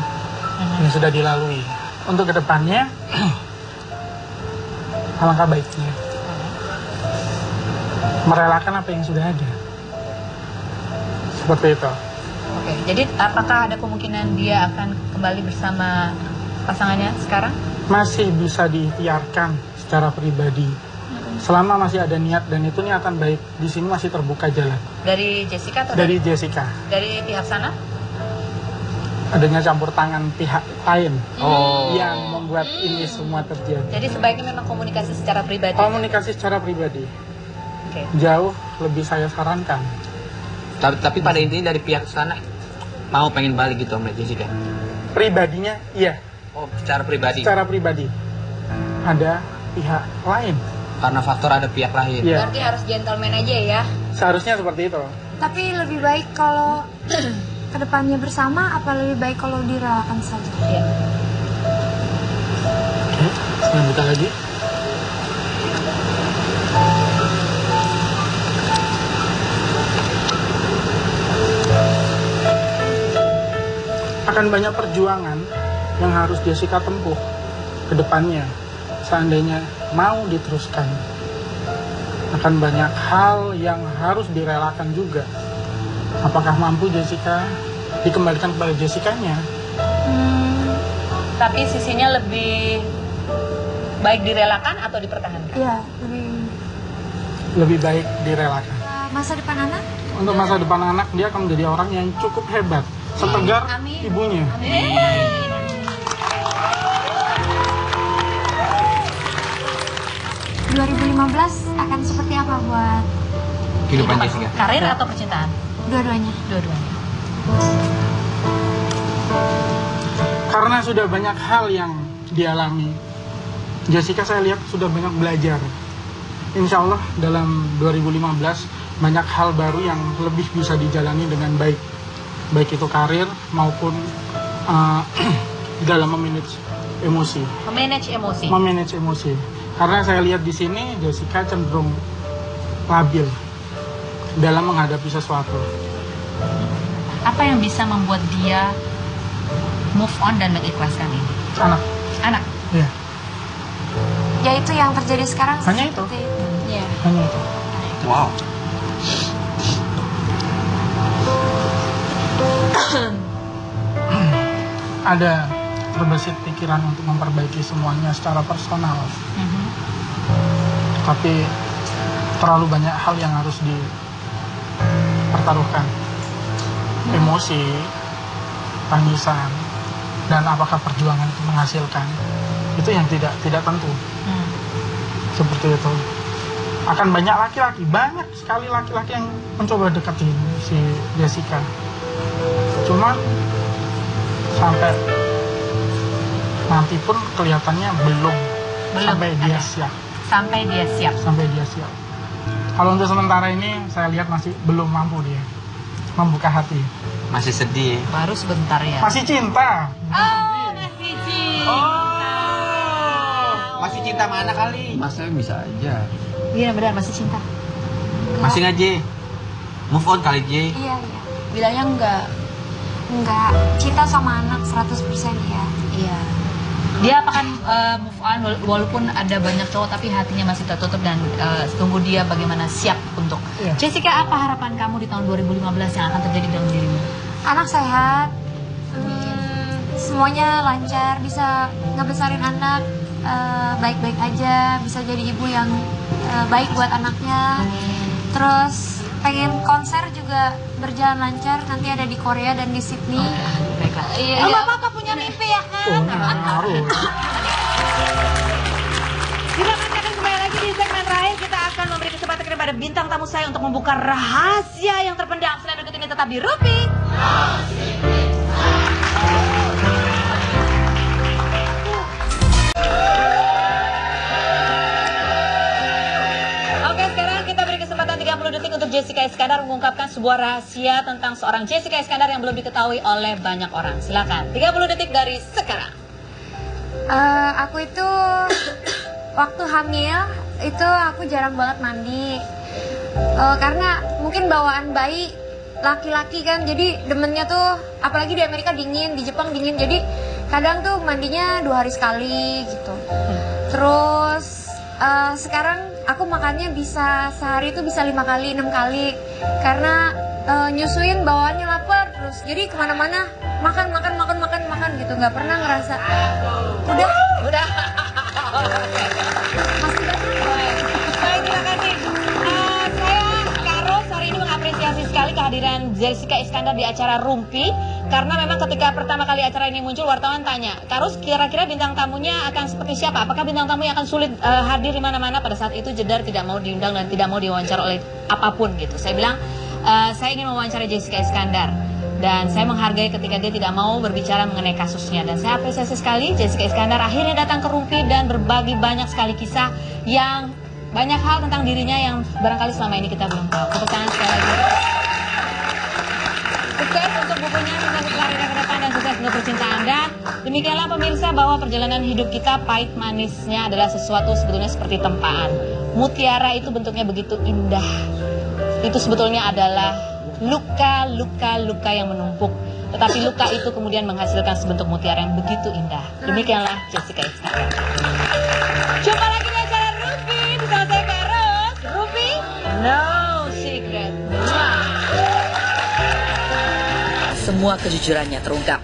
yang sudah dilalui. Untuk kedepannya, alangkah baiknya merelakan apa yang sudah ada. Seperti itu. Oke, jadi apakah ada kemungkinan dia akan kembali bersama pasangannya sekarang? Masih bisa diikhtiarkan secara pribadi. Selama masih ada niat dan itu niatan baik, di sini masih terbuka jalan. Dari Jessica atau Dari Jessica. dari pihak sana? Adanya campur tangan pihak lain Oh. yang membuat ini semua terjadi. Jadi sebaiknya memang komunikasi secara pribadi. Komunikasi secara pribadi Oke. jauh lebih saya sarankan. Tapi pada intinya dari pihak sana mau pengen balik gitu sama Jessica. Pribadinya iya, Oh, secara pribadi. secara pribadi. Ada pihak lain. Karena faktor ada pihak lain. Iya, Berarti harus gentleman aja ya. seharusnya seperti itu. Tapi lebih baik kalau kedepannya bersama, apa lebih baik kalau direlakan saja? Iya. Oke, saya buka lagi. Akan banyak perjuangan yang harus Jessica tempuh ke depannya seandainya mau diteruskan. Akan banyak hal yang harus direlakan juga. Apakah mampu Jessica dikembalikan kepada Jessica-nya? Tapi sisinya lebih baik direlakan atau dipertahankan? Iya, Lebih baik direlakan. masa depan anak? Untuk masa depan anak, dia akan menjadi orang yang cukup hebat, setegar Amin. ibunya. 2015 akan seperti apa buat Kehidupan Jessica. Karir atau percintaan? dua-duanya? Dua-duanya. Karena sudah banyak hal yang dialami, Jessica saya lihat sudah banyak belajar. Insya Allah dalam 2015 banyak hal baru yang lebih bisa dijalani dengan baik. Baik itu karir maupun dalam memanage emosi. Memanage emosi. Memanage emosi. Karena saya lihat di sini Jessica cenderung labil dalam menghadapi sesuatu. Apa yang bisa membuat dia move on dan mengikhlaskan ini? Anak, Anak. ya, Ya itu yang terjadi sekarang. Hanya itu. seperti itu. Iya. hanya itu. Wow. Ada terbesit pikiran untuk memperbaiki semuanya secara personal, tapi terlalu banyak hal yang harus dipertaruhkan. Emosi, tangisan, dan apakah perjuangan itu menghasilkan, itu yang tidak tentu. Seperti itu. Akan banyak laki-laki, banyak sekali laki-laki yang mencoba deketin si Jessica. Cuman sampai nanti pun kelihatannya belum sampai dia siap. Sampai dia siap. sampai dia siap. Kalau untuk sementara ini saya lihat masih belum mampu dia membuka hati. Masih sedih. Baru sebentar ya. Masih cinta. Oh, masih cinta. Masih cinta mana kali? Masnya bisa aja. Iya benar masih cinta. Masih nggak J? Move on kali J. Iya. Bilangnya enggak. Enggak, cinta sama anak 100% ya. Iya. Dia akan move on walaupun ada banyak cowok tapi hatinya masih tertutup dan tunggu dia bagaimana siap untuk. Iya. Jessica, apa harapan kamu di tahun 2015 yang akan terjadi dalam dirimu? Anak sehat, semuanya lancar, bisa ngebesarin anak baik-baik aja, bisa jadi ibu yang baik buat anaknya. Terus pengen konser juga berjalan lancar, nanti ada di Korea dan di Sydney. Baiklah. Iya. Bapak punya mimpi ya kan? Harus. Kita akan kembali lagi di segmen terakhir. Kita akan memberi kesempatan kepada bintang tamu saya untuk membuka rahasia yang terpendam. Selain berikut ini tetap di Rupi. Oke, sekarang kita beri kesempatan 30 detik untuk Jessica Iskandar mengungkapkan sebuah rahasia tentang seorang Jessica Iskandar yang belum diketahui oleh banyak orang. Silakan, 30 detik dari sekarang. Aku itu waktu hamil itu aku jarang banget mandi. Karena mungkin bawaan bayi laki-laki kan, jadi demennya tuh apalagi di Amerika dingin, di Jepang dingin, jadi kadang tuh mandinya 2 hari sekali gitu. Terus sekarang aku makannya bisa sehari itu bisa 5 kali, 6 kali karena nyusuin bawaannya lapar terus, jadi kemana-mana makan gitu, nggak pernah ngerasa udah masih banyak. Baik, terima kasih. Saya Kak Ros hari ini mengapresiasi sekali kehadiran Jessica Iskandar di acara Rumpi. Karena memang ketika pertama kali acara ini muncul, wartawan tanya, Kak Ros kira-kira bintang tamunya akan seperti siapa? Apakah bintang tamu yang akan sulit hadir di mana-mana? Pada saat itu Jedar tidak mau diundang dan tidak mau diwawancara oleh apapun gitu. Saya bilang, saya ingin mewawancara Jessica Iskandar. Dan saya menghargai ketika dia tidak mau berbicara mengenai kasusnya. Dan saya apresiasi sekali Jessica Iskandar akhirnya datang ke Rumpi dan berbagi banyak sekali kisah yang banyak hal tentang dirinya yang barangkali selama ini kita belum tahu. Tepuk tangan sekali lagi. Sukses untuk bukunya, sukses untuk karirnya ke depan, dan sukses untuk percinta Anda. Demikianlah pemirsa, bahwa perjalanan hidup kita pahit manisnya adalah sesuatu sebetulnya seperti tempaan. Mutiara itu bentuknya begitu indah. Itu sebetulnya adalah luka yang menumpuk. Tetapi luka itu kemudian menghasilkan sebentuk mutiara yang begitu indah. Demikianlah Jessica Iskandar. Jumpa lagi di acara Rupi bersama saya Kak Ros. Rupi, no secret. Semua kejujurannya terungkap.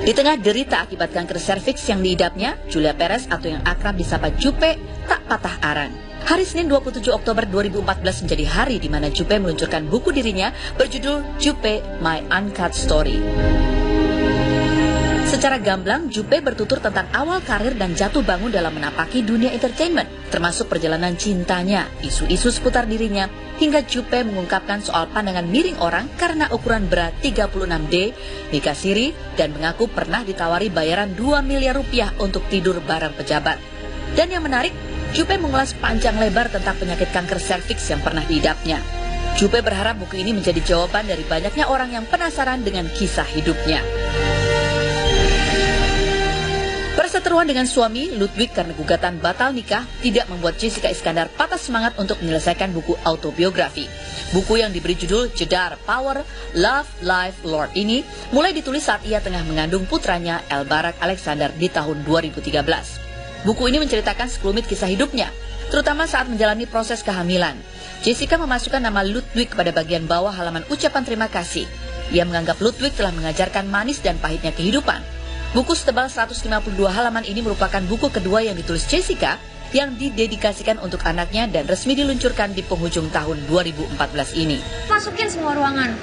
Di tengah derita akibat kanker serviks yang diidapnya, Julia Perez atau yang akrab disapa Jupe tak patah arang. Hari Senin 27 Oktober 2014 menjadi hari di mana Jupe meluncurkan buku dirinya berjudul Jupe My Uncut Story. Secara gamblang, Jupe bertutur tentang awal karir dan jatuh bangun dalam menapaki dunia entertainment, termasuk perjalanan cintanya, isu-isu seputar dirinya, hingga Jupe mengungkapkan soal pandangan miring orang karena ukuran berat 36D, nikah siri, dan mengaku pernah ditawari bayaran 2 miliar rupiah untuk tidur bareng pejabat. Dan yang menarik, Jupe mengulas panjang lebar tentang penyakit kanker serviks yang pernah diidapnya. Jupe berharap buku ini menjadi jawaban dari banyaknya orang yang penasaran dengan kisah hidupnya. Perseteruan dengan suami, Ludwig, karena gugatan batal nikah tidak membuat Jessica Iskandar patah semangat untuk menyelesaikan buku autobiografi. Buku yang diberi judul Jedar, Power, Love, Life, Lord ini mulai ditulis saat ia tengah mengandung putranya Elbarak Alexander di tahun 2013. Buku ini menceritakan sekelumit kisah hidupnya, terutama saat menjalani proses kehamilan. Jessica memasukkan nama Ludwig pada bagian bawah halaman ucapan terima kasih. Ia menganggap Ludwig telah mengajarkan manis dan pahitnya kehidupan. Buku setebal 152 halaman ini merupakan buku kedua yang ditulis Jessica yang didedikasikan untuk anaknya dan resmi diluncurkan di penghujung tahun 2014 ini. Masukin semua ruangan.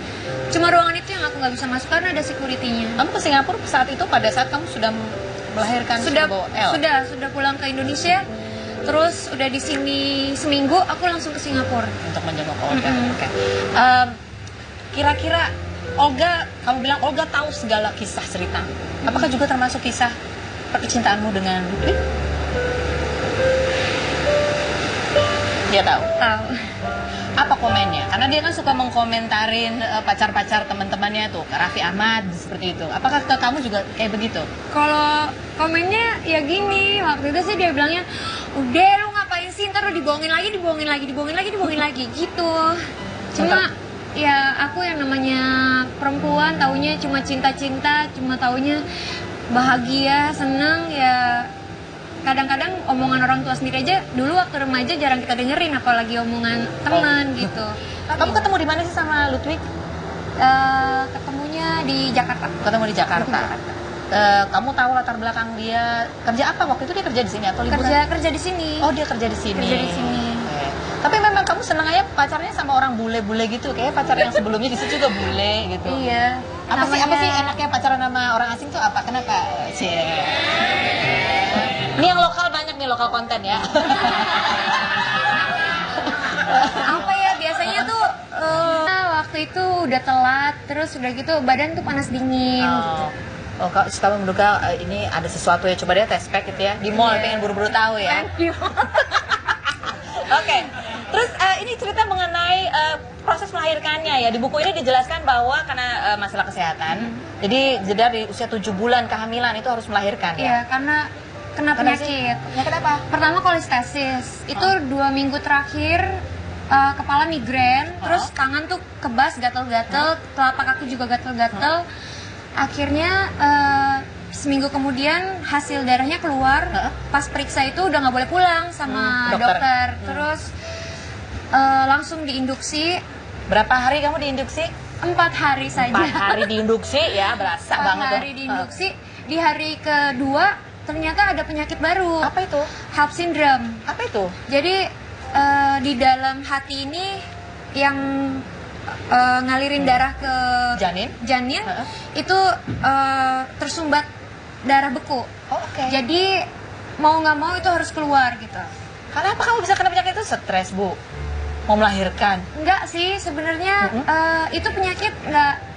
Cuma ruangan itu yang aku nggak bisa masuk karena ada security-nya. Kamu ke Singapura saat itu pada saat kamu sudah melahirkan Sudah L? sudah pulang ke Indonesia. Terus udah di sini seminggu, aku langsung ke Singapura. Untuk menjenguk Olga. Oke. Kira-kira Olga, kamu bilang Olga tahu segala kisah cerita. Apakah juga termasuk kisah percintaanmu dengan Lutfi? Dia tahu. Tahu. Apa komennya? Karena dia kan suka mengkomentarin pacar-pacar teman-temannya tuh, Raffi Ahmad seperti itu. Apakah ke kamu juga kayak begitu? Kalau komennya ya gini, waktu itu sih dia bilangnya, udah lu ngapain sih, ntar lu dibohongin lagi gitu. Cuma ya aku yang namanya perempuan taunya cuma cinta-cinta, cuma taunya bahagia, seneng ya. Kadang-kadang omongan orang tua sendiri aja dulu waktu remaja jarang kita dengerin, apalagi omongan teman gitu. Kamu ketemu di mana sih sama Lutfi? Ketemunya di Jakarta. Ketemu di Jakarta. Kamu tahu latar belakang dia kerja apa waktu itu? Dia kerja di sini atau liburan? Kerja di sini. Oh, dia kerja di sini. Kerja di sini. Oke. Tapi memang kamu senang aja pacarnya sama orang bule-bule gitu, kayak pacar yang sebelumnya di situ juga bule gitu. Iya. Apa sih enaknya pacaran sama orang asing tuh apa? Kenapa? Ini yang lokal banyak nih, lokal konten ya. Apa ya, biasanya tuh waktu itu udah telat, terus udah gitu badan tuh panas dingin gitu. Oh, kamu menduga ini ada sesuatu ya, coba dia tes pack gitu ya di mall, pengen buru-buru tahu ya. Oke. Terus ini cerita mengenai proses melahirkannya ya. Di buku ini dijelaskan bahwa karena masalah kesehatan, jadi jeda di usia 7 bulan kehamilan itu harus melahirkan Iya, ya. karena kena penyakit. Penyakit apa? Pertama kolestasis. Itu 2 minggu terakhir kepala migrain, terus tangan tuh kebas, gatel-gatel, telapak kaki juga gatel-gatel. Akhirnya seminggu kemudian hasil darahnya keluar. Pas periksa itu udah nggak boleh pulang sama dokter. Terus langsung diinduksi. Berapa hari kamu diinduksi? 4 hari saja. 4 hari diinduksi ya, berasa 4 banget tuh. hari diinduksi. Di hari kedua ternyata ada penyakit baru. Apa itu? HELLP syndrome. Apa itu? Jadi di dalam hati ini yang ngalirin darah ke janin itu tersumbat darah beku. Oh, oke. Jadi mau nggak mau itu harus keluar gitu. Kenapa kamu bisa kena penyakit itu? Stres, Bu. Mau melahirkan? Enggak sih, sebenarnya itu penyakit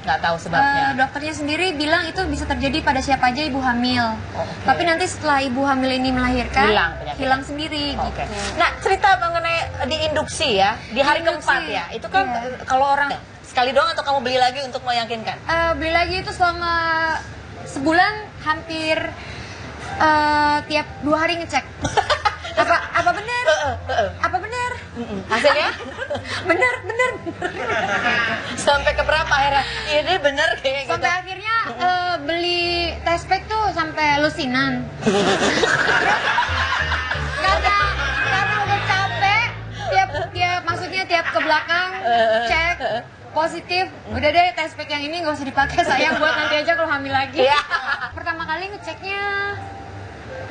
Nggak tahu sebabnya. dokternya sendiri bilang itu bisa terjadi pada siapa aja ibu hamil. Oh, oke. Tapi nanti setelah ibu hamil ini melahirkan, Hilang penyakitnya. hilang sendiri Oh, gitu. oke. Nah, cerita mengenai diinduksi ya, di hari Diinduksi. keempat ya. Itu kan Iya. kalau orang sekali doang atau kamu beli lagi untuk meyakinkan? Beli lagi itu selama sebulan hampir tiap 2 hari ngecek. apa benar? Apa benar? Hasilnya? Benar. Sampai ke berapa akhirnya? Ini bener kayak gitu. Sampai akhirnya beli test pack tuh sampai lusinan. karena udah capek, tiap ke belakang cek positif, udah deh test pack yang ini nggak usah dipakai, sayang buat nanti aja kalau hamil lagi. Iya. Pertama kali ngeceknya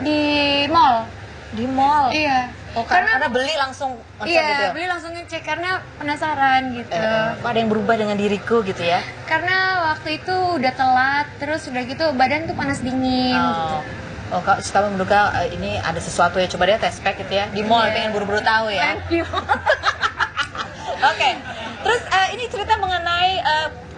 di mall. Di mall? Iya. Oh, karena beli langsung ngecek Iya, gitu ya? beli langsung ngecek karena penasaran gitu. Ada yang berubah dengan diriku gitu ya? Karena waktu itu udah telat, terus udah gitu badan tuh panas dingin gitu. Oh, kamu menduga ini ada sesuatu ya, coba dia tes pack gitu ya di mall, pengen buru-buru tahu ya. Oke. Terus ini cerita mengenai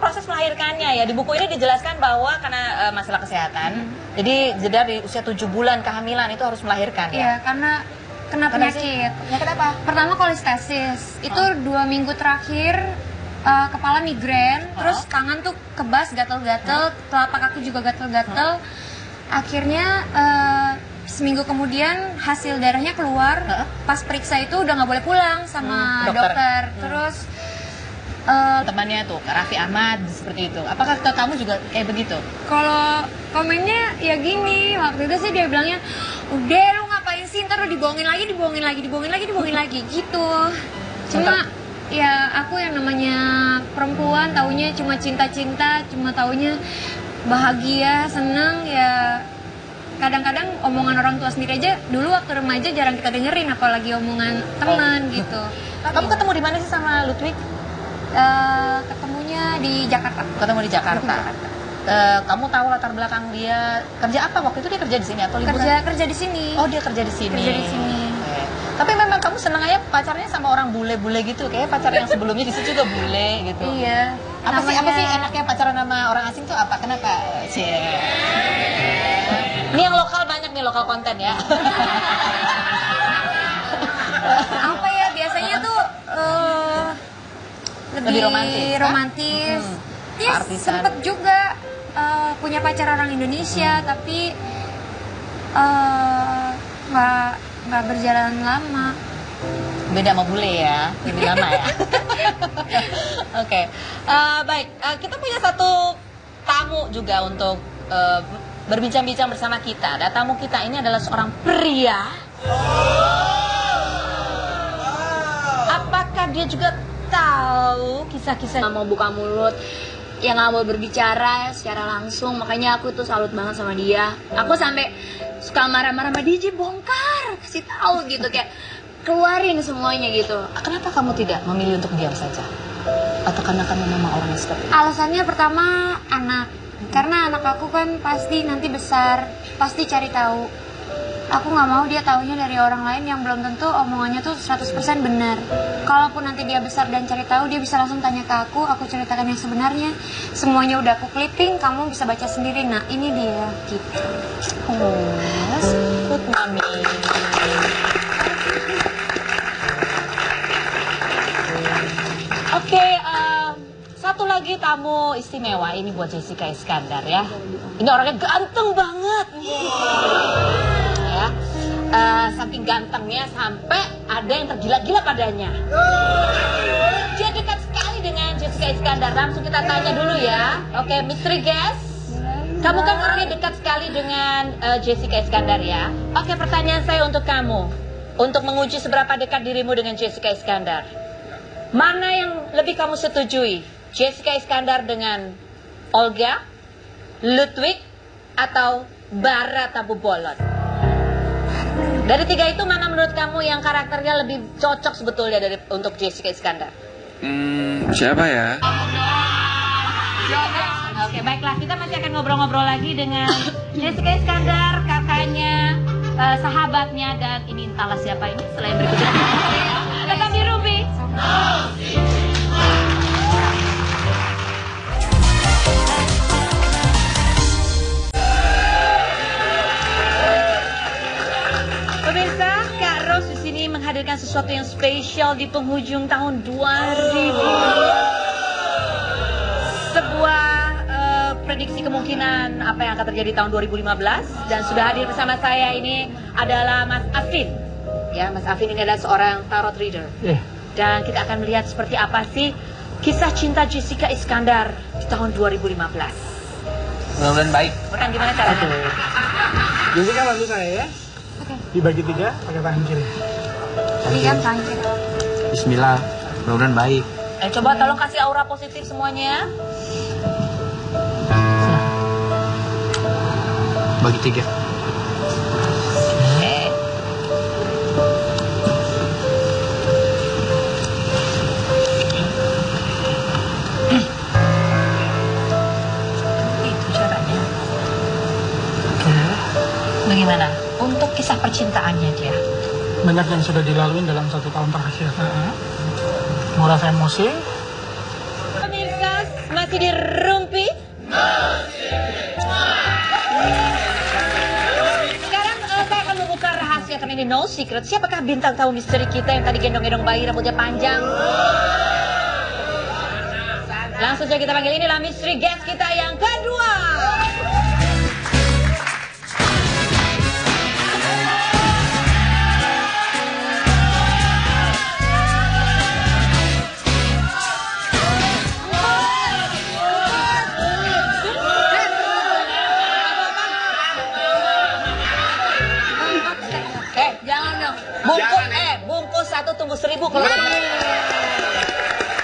proses melahirkannya ya. Di buku ini dijelaskan bahwa karena masalah kesehatan, jadi jeda di usia 7 bulan kehamilan itu harus melahirkan ya. Iya, karena kena penyakit. Penyakit apa? Pertama kolestasis. Itu 2 minggu terakhir kepala migrain, terus tangan tuh kebas, gatel-gatel, telapak kaki juga gatel-gatel. Akhirnya seminggu kemudian hasil darahnya keluar. Pas periksa itu udah nggak boleh pulang sama dokter. Terus temannya tuh, Raffi Ahmad seperti itu. Apakah ke kamu juga kayak begitu? kalau komennya ya gini, waktu itu sih dia bilangnya, udah lu ngapain sih, ntar lu dibohongin lagi gitu. Cuma ya aku yang namanya perempuan taunya cuma cinta-cinta, cuma taunya bahagia, seneng ya. Kadang-kadang omongan orang tua sendiri aja dulu waktu remaja jarang kita dengerin, apalagi omongan teman gitu. Kamu ketemu di mana sih sama Lutfi? Ketemunya di Jakarta. Ketemu di Jakarta. Kamu tahu latar belakang dia kerja apa waktu itu? Dia kerja di sini atau liburan? Kerja di sini. Oh, dia kerja di sini. Kerja di sini. Oke. Tapi memang kamu senang aja pacarnya sama orang bule-bule gitu, kayak pacar yang sebelumnya di situ juga bule gitu. Iya. Apa sih enaknya pacaran sama orang asing tuh apa? Kenapa? Ini yang lokal banyak nih, lokal konten ya. Apa ya, biasanya tuh lebih romantis. Dia Artisan. sempet juga punya pacar orang Indonesia, tapi nggak berjalan lama. Beda sama bule ya, lebih lama ya. Oke, baik. Kita punya satu tamu juga untuk berbincang-bincang bersama kita. Dan tamu kita ini adalah seorang pria. Apakah dia juga tahu kisah-kisah? Nggak mau buka mulut, yang nggak mau berbicara secara langsung. Makanya aku tuh salut banget sama dia. Aku sampai suka marah-marah sama dia, bongkar, kasih tahu gitu, kayak keluarin semuanya gitu. Kenapa kamu tidak memilih untuk diam saja? Atau karena kamu memang orangnya seperti itu? Alasannya pertama anak, karena anak aku kan pasti nanti besar, pasti cari tahu. Aku nggak mau dia taunya dari orang lain yang belum tentu omongannya tuh 100% benar. Kalaupun nanti dia besar dan cari tahu, dia bisa langsung tanya ke aku ceritakan yang sebenarnya. Semuanya udah aku clipping, kamu bisa baca sendiri. Nah ini dia gitu. Good mami. Oke, satu lagi tamu istimewa ini buat Jessica Iskandar ya. Ini orangnya ganteng banget. Ya, saking gantengnya sampai ada yang tergila-gila padanya. Dia dekat sekali dengan Jessica Iskandar. Langsung kita tanya dulu ya. Oke, mystery guest. Kamu kan orangnya dekat sekali dengan Jessica Iskandar ya. Oke, pertanyaan saya untuk kamu. Untuk menguji seberapa dekat dirimu dengan Jessica Iskandar. Mana yang lebih kamu setujui? Jessica Iskandar dengan Olga, Ludwig, atau Bara Tabu Bolon? Dari tiga itu mana menurut kamu yang karakternya lebih cocok sebetulnya untuk Jessica Iskandar? Siapa ya? Oke, baiklah, kita masih akan ngobrol-ngobrol lagi dengan Jessica Iskandar, kakaknya, sahabatnya, dan ini entahlah siapa ini selain berikutnya. Tetap di Ruby. Pemirsa, Kak Ros di sini menghadirkan sesuatu yang spesial di penghujung tahun 2000. Sebuah prediksi kemungkinan apa yang akan terjadi tahun 2015, dan sudah hadir bersama saya ini adalah Mas Afin. Ya, Mas Afin ini adalah seorang tarot reader. Dan kita akan melihat seperti apa sih kisah cinta Jessica Iskandar di tahun 2015. Mudah-mudahan baik. Bukan gimana caranya? Jessica bantu saya ya. Dibagi 3 pakai tangan kiri. Lihat tangkir. Bismillah. Mudah-mudahan baik. Coba tolong kasih aura positif semuanya. Bagi 3. Oke. Itu caranya. Bagaimana? Untuk kisah percintaannya dia. Banyak yang sudah dilalui dalam 1 tahun terakhir. Merasa emosi. Pemirsa, masih di Rumpi. Sekarang saya akan membuka rahasia karena ini no secret. Siapakah bintang tamu misteri kita yang tadi gendong-gendong bayi rambutnya panjang? Langsung saja kita panggil, inilah misteri guest kita yang kedua. Jangan dong. Bungkus 1 tunggu 1000 kalau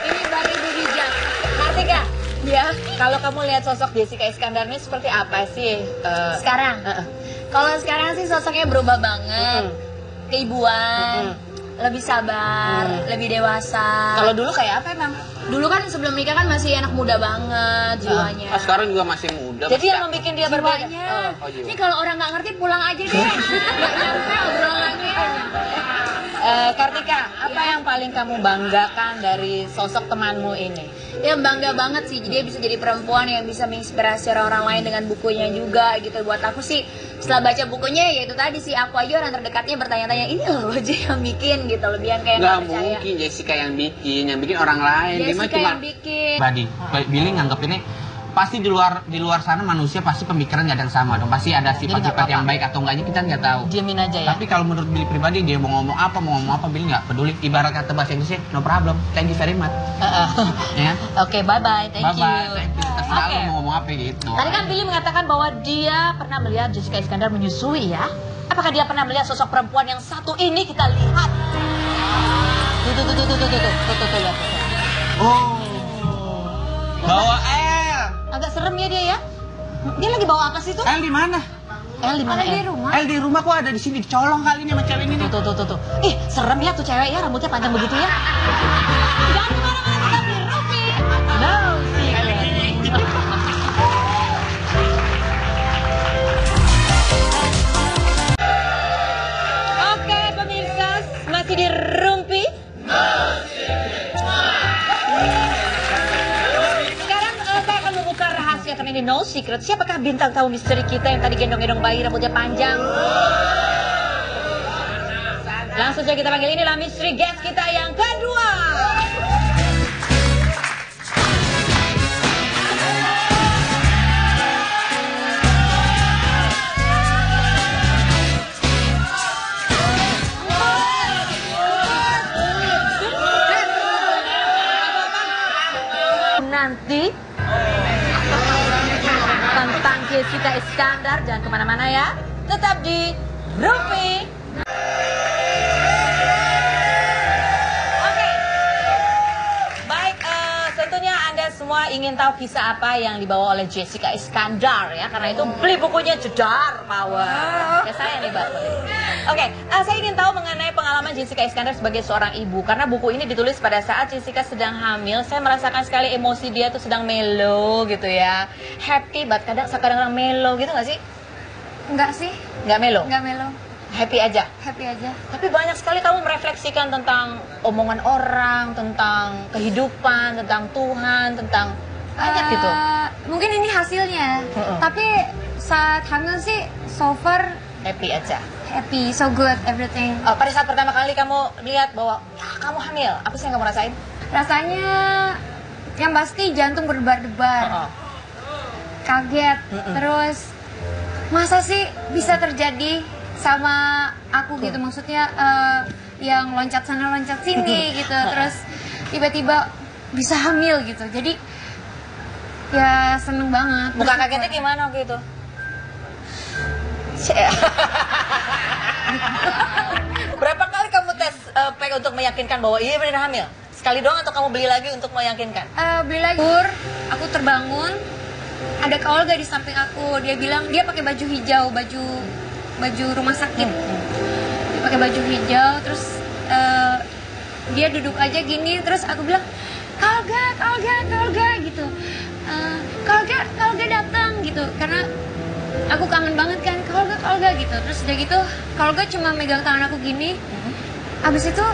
Ini baru bijak. ngerti gak? Ya. Kalau kamu lihat sosok Jessica Iskandar ini seperti apa sih? Sekarang. Kalau sekarang sih sosoknya berubah banget. Keibuan, lebih sabar, lebih dewasa. Kalau dulu kayak apa emang? Dulu kan sebelum nikah kan masih anak muda banget jiwanya. Sekarang juga masih muda. Jadi yang membuat dia berbeda. Ini kalau orang nggak ngerti pulang aja deh. Nggak nyampe obrolannya. Kartika, apa yang paling kamu banggakan dari sosok temanmu ini? Ya bangga banget sih, dia bisa jadi perempuan yang bisa menginspirasi orang lain dengan bukunya juga gitu. Buat aku sih, setelah baca bukunya ya itu tadi sih, aku aja orang terdekatnya bertanya-tanya, ini loh aja yang bikin gitu, lebih yang kayak Nggak nggak percaya. mungkin Jessica yang bikin orang lain. Dia mah Jessica cuma yang bikin. Billy nganggep ini pasti di luar sana manusia pasti pemikiran nggak ada yang sama dong. Pasti ada sifat-sifat yang baik atau enggaknya kita nggak tahu. Diamin aja ya. Tapi kalau menurut Billy pribadi dia mau ngomong apa Billy nggak peduli. Ibarat kata bahasa Inggrisnya no problem, thank you very much. Ya. Oke, bye-bye, thank you. Thank you. Terserah Oke. lo mau ngomong apa gitu. Tadi kan Billy mengatakan bahwa dia pernah melihat Jessica Iskandar menyusui ya. Apakah dia pernah melihat sosok perempuan yang satu ini? Kita lihat. Tuh, lihat. Oh. Bawa L. Agak serem ya dia ya. Dia lagi bawa apa sih tuh? L di mana? L di mana? Di rumah. L di rumah kok ada di sini, colong kali ini sama cewek ini. Tuh. Ih, serem ya tuh cewek ya, rambutnya panjang begitu ya. Jangan kemana-mana, tetap di Rupi. No secret. Oke pemirsa, masih di Rumpi. Sekarang saya akan membuka rahasia kami di No Secret. Siapakah bintang tamu misteri kita yang tadi gendong-gendong bayi rambutnya panjang? Langsung saja kita panggil, inilah misteri guest kita yang kedua. Nanti tentang Jessica Iskandar, jangan kemana-mana ya, tetap di Rumpi. Oke, baik, tentunya Anda semua ingin tahu kisah apa yang dibawa oleh Jessica Iskandar ya, karena itu beli bukunya Jedar Power. Ya saya nih Mbak. Oke, saya ingin tahu mengenai pengalaman Jessica Iskandar sebagai seorang ibu, karena buku ini ditulis pada saat Jessica sedang hamil. Saya merasakan sekali emosi dia tuh sedang melo gitu ya, happy, but kadang-kadang melo gitu nggak sih? Enggak sih, Nggak melo? enggak melo. Happy aja? Happy aja. Tapi banyak sekali kamu merefleksikan tentang omongan orang, tentang kehidupan, tentang Tuhan, tentang banyak gitu. Mungkin ini hasilnya. Tapi saat hamil sih so far Happy aja. happy, so good everything. Pada saat pertama kali kamu lihat bahwa ya, kamu hamil, apa sih yang kamu rasain? Rasanya yang pasti jantung berdebar-debar. Kaget. Terus masa sih bisa terjadi sama aku gitu, maksudnya yang loncat sana loncat sini gitu, terus tiba-tiba bisa hamil gitu. Jadi ya seneng banget. Muka bersyukur. kagetnya gimana waktu itu? Berapa kali kamu tes pack untuk meyakinkan bahwa iya benar hamil? Sekali doang atau kamu beli lagi untuk meyakinkan? Beli lagi. Aku terbangun, ada Kak Olga di samping aku. Dia bilang dia pakai baju hijau, baju rumah sakit. Dia pakai baju hijau, terus dia duduk aja gini, terus aku bilang Kak Olga gitu. Kak Olga datang gitu, karena aku kangen banget kan Kak Olga gitu. Terus udah gitu Kak Olga cuma megang tangan aku gini. Abis itu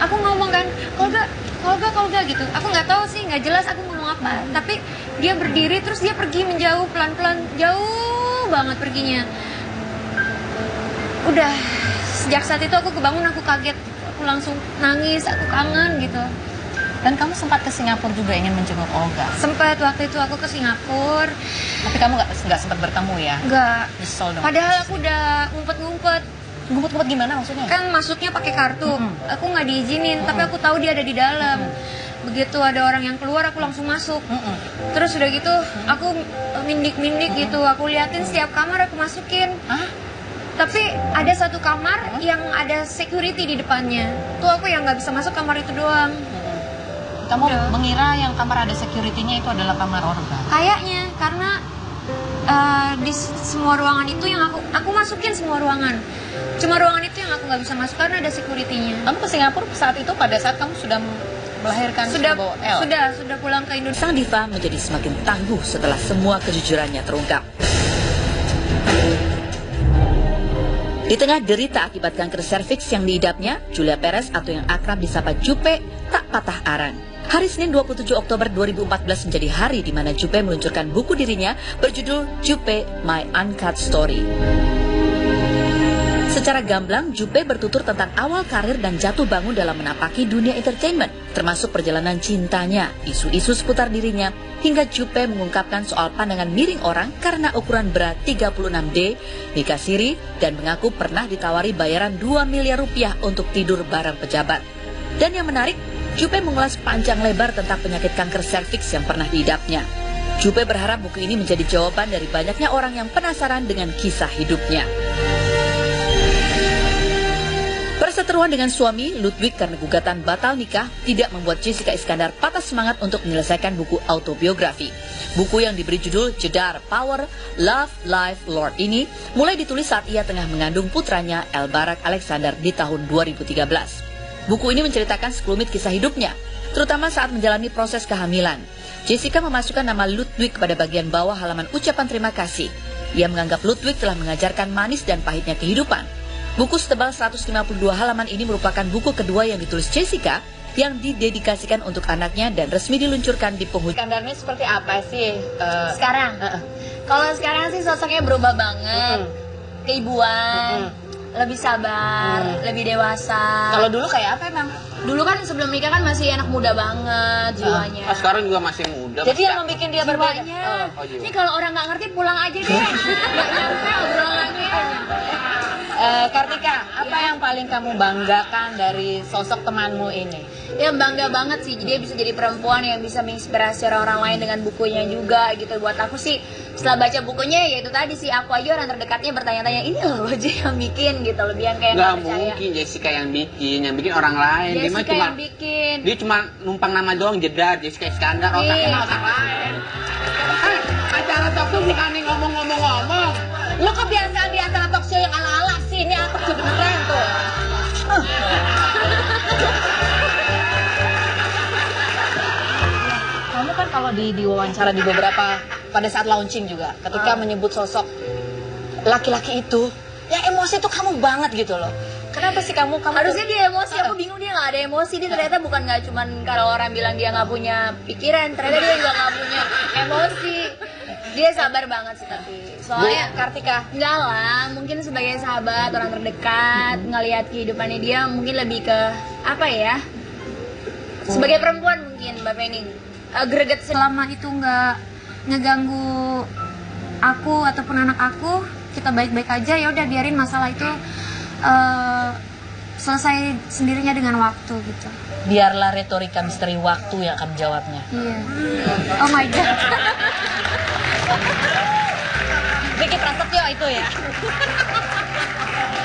aku ngomong kan Kak Olga gitu. Aku nggak tahu sih, nggak jelas aku ngomong apa. Tapi dia berdiri terus dia pergi menjauh pelan-pelan, jauh banget perginya. Udah sejak saat itu aku kebangun, aku kaget, aku langsung nangis, aku kangen gitu. Dan kamu sempat ke Singapura juga ingin menjenguk Olga. Sempat waktu itu aku ke Singapura. Tapi kamu nggak sempat bertemu ya? Nggak. Nyesel dong. Padahal aku udah ngumpet-ngumpet. Ngumpet-ngumpet gimana maksudnya? Kan masuknya pakai kartu. Aku nggak diizinin, tapi aku tahu dia ada di dalam. Begitu ada orang yang keluar, aku langsung masuk. Terus udah gitu, aku mindik-mindik gitu. Aku liatin setiap kamar aku masukin. Tapi ada satu kamar yang ada security di depannya. Tuh aku yang nggak bisa masuk kamar itu doang. Kamu mengira yang kamar ada security-nya itu adalah kamar Olga? Kayaknya karena di semua ruangan itu yang aku masukin semua ruangan. Cuma ruangan itu yang aku nggak bisa masuk karena ada security-nya. Kamu ke Singapura saat itu pada saat kamu sudah melahirkan Sudah bawa L? sudah pulang ke Indonesia. Sang diva menjadi semakin tangguh setelah semua kejujurannya terungkap. Di tengah derita akibat kanker serviks yang diidapnya, Julia Perez atau yang akrab disapa Jupe tak patah arang. Hari Senin 27 Oktober 2014 menjadi hari di mana Jupe meluncurkan buku dirinya berjudul Jupe My Uncut Story. Secara gamblang, Jupe bertutur tentang awal karir dan jatuh bangun dalam menapaki dunia entertainment, termasuk perjalanan cintanya, isu-isu seputar dirinya, hingga Jupe mengungkapkan soal pandangan miring orang karena ukuran berat 36D, nikah siri, dan mengaku pernah ditawari bayaran 2 miliar rupiah untuk tidur bareng pejabat. Dan yang menarik, Jupe mengulas panjang lebar tentang penyakit kanker serviks yang pernah diidapnya. Jupe berharap buku ini menjadi jawaban dari banyaknya orang yang penasaran dengan kisah hidupnya. Perseteruan dengan suami, Ludwig, karena gugatan batal nikah tidak membuat Jessica Iskandar patah semangat untuk menyelesaikan buku autobiografi. Buku yang diberi judul Jedar, Power, Love, Life, Lord ini mulai ditulis saat ia tengah mengandung putranya Elbarak Alexander di tahun 2013. Buku ini menceritakan sekelumit kisah hidupnya, terutama saat menjalani proses kehamilan. Jessica memasukkan nama Ludwig pada bagian bawah halaman ucapan terima kasih. Ia menganggap Ludwig telah mengajarkan manis dan pahitnya kehidupan. Buku setebal 152 halaman ini merupakan buku kedua yang ditulis Jessica yang didedikasikan untuk anaknya dan resmi diluncurkan di penghujung. Iskandar ini seperti apa sih Sekarang? Kalau sekarang sih sosoknya berubah banget. Keibuan, lebih sabar, lebih dewasa. Kalau dulu kayak apa emang? Dulu kan sebelum nikah kan masih anak muda banget jiwanya. Sekarang juga masih muda. Jadi yang membuat dia berbeda. Ini kalau orang nggak ngerti pulang aja deh. Nggak nyampe obrolannya. Kartika, apa yang paling kamu banggakan dari sosok temanmu ini? Ya bangga banget sih, dia bisa jadi perempuan yang bisa menginspirasi orang lain dengan bukunya juga gitu. Buat aku sih, setelah baca bukunya ya itu tadi sih, aku aja orang terdekatnya bertanya-tanya, ini loh aja yang bikin gitu, lebih yang kayak nggak percaya. mungkin Jessica yang bikin orang lain. Jessica yang bikin. Dia cuma numpang nama doang, Jedar, Jessica Iskandar, otaknya otak lain. Acara talk show bukan nih ngomong-ngomong. Lo kebiasaan di acara talk show yang ala-ala sih, ini apa sebenarnya tuh? Kamu kan kalau di wawancara di beberapa pada saat launching juga, ketika menyebut sosok laki-laki itu, yang emosi tuh kamu banget gitu loh. Kenapa sih kamu Harusnya dia emosi, aku bingung dia nggak ada emosi. Dia ternyata bukan nggak cuman kalau orang bilang dia nggak punya pikiran, ternyata dia juga nggak punya emosi. Dia sabar banget sih tapi soalnya Kartika? Enggak lah, mungkin sebagai sahabat, orang terdekat, ngelihat kehidupannya dia mungkin lebih ke apa ya, sebagai perempuan mungkin Mbak Pening greget Selama itu nggak ngeganggu aku ataupun anak aku, kita baik-baik aja, ya udah biarin masalah itu selesai sendirinya dengan waktu gitu. Biarlah retorika misteri waktu yang akan menjawabnya. Iya. Oh my god. Vicky Prasetyo itu ya.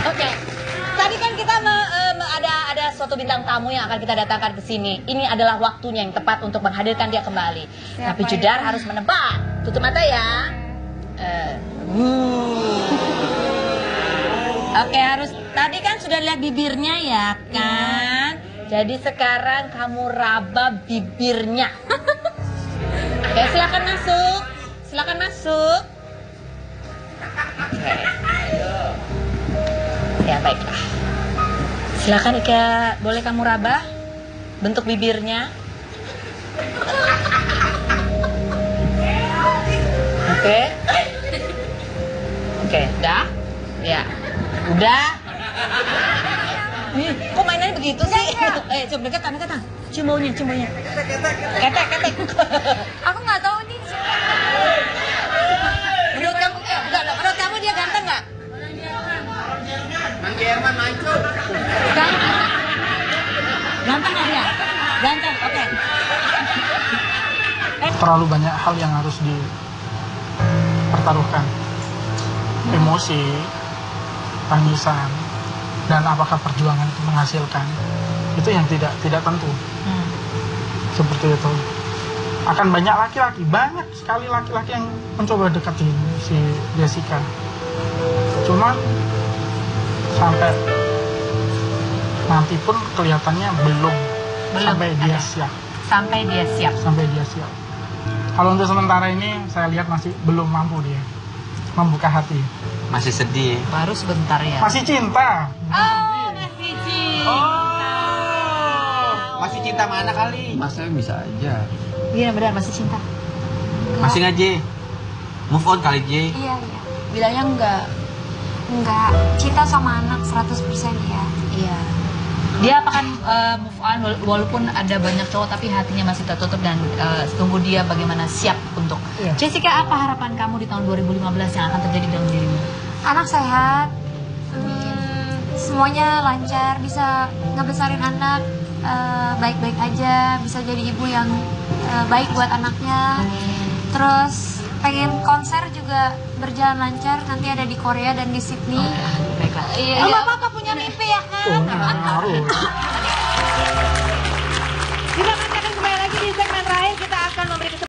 Oke. Tadi kan kita ada suatu bintang tamu yang akan kita datangkan ke sini. Ini adalah waktunya yang tepat untuk menghadirkan dia kembali. Siapa Tapi Jedar ya? harus menebak. Tutup mata ya. Oke, harus. Tadi kan sudah lihat bibirnya ya kan? Jadi sekarang kamu raba bibirnya. Oke, silakan masuk. Silakan masuk. Oke. Ya baiklah. Silakan Ika, boleh kamu raba bentuk bibirnya. Oke. Oke, dah. Ya. Udah. Nih, kok mainannya begitu sih? Coba deketan. Cium baunya. Ketek. Aku nggak tahu nih. Menurut kamu dia ganteng nggak? Mang Jerman mancung. Ganteng nggak dia? Ganteng, oke. Terlalu banyak hal yang harus dipertaruhkan. Emosi, tangisan, dan apakah perjuangan itu menghasilkan, itu yang tidak tentu. Seperti itu. Akan banyak sekali laki-laki yang mencoba deketin si Jessica. Cuman sampai nanti pun kelihatannya belum sampai dia siap. Sampai dia siap. Kalau untuk sementara ini saya lihat masih belum mampu dia. membuka hati. Masih sedih. Baru sebentar ya. Masih cinta. Oh, masih cinta. Masih cinta mana kali? Mas saya bisa aja. Iya benar masih cinta. Masih nggak, J? Move on kali, J. Iya. Bilangnya enggak. Enggak, cinta sama anak 100% ya. Iya. Dia akan move on walaupun ada banyak cowok tapi hatinya masih tertutup dan tunggu dia bagaimana siap untuk. Iya. Jessica, apa harapan kamu di tahun 2015 yang akan terjadi dalam dirimu? Anak sehat, semuanya lancar, bisa ngebesarin anak baik-baik aja, bisa jadi ibu yang baik buat anaknya. Terus pengen konser juga berjalan lancar, nanti ada di Korea dan di Sydney. Baiklah. Iya, Bapak punya mimpi ya kan? Oh, ngaruh. Kita akan kembali lagi di segmen terakhir, kita akan memberi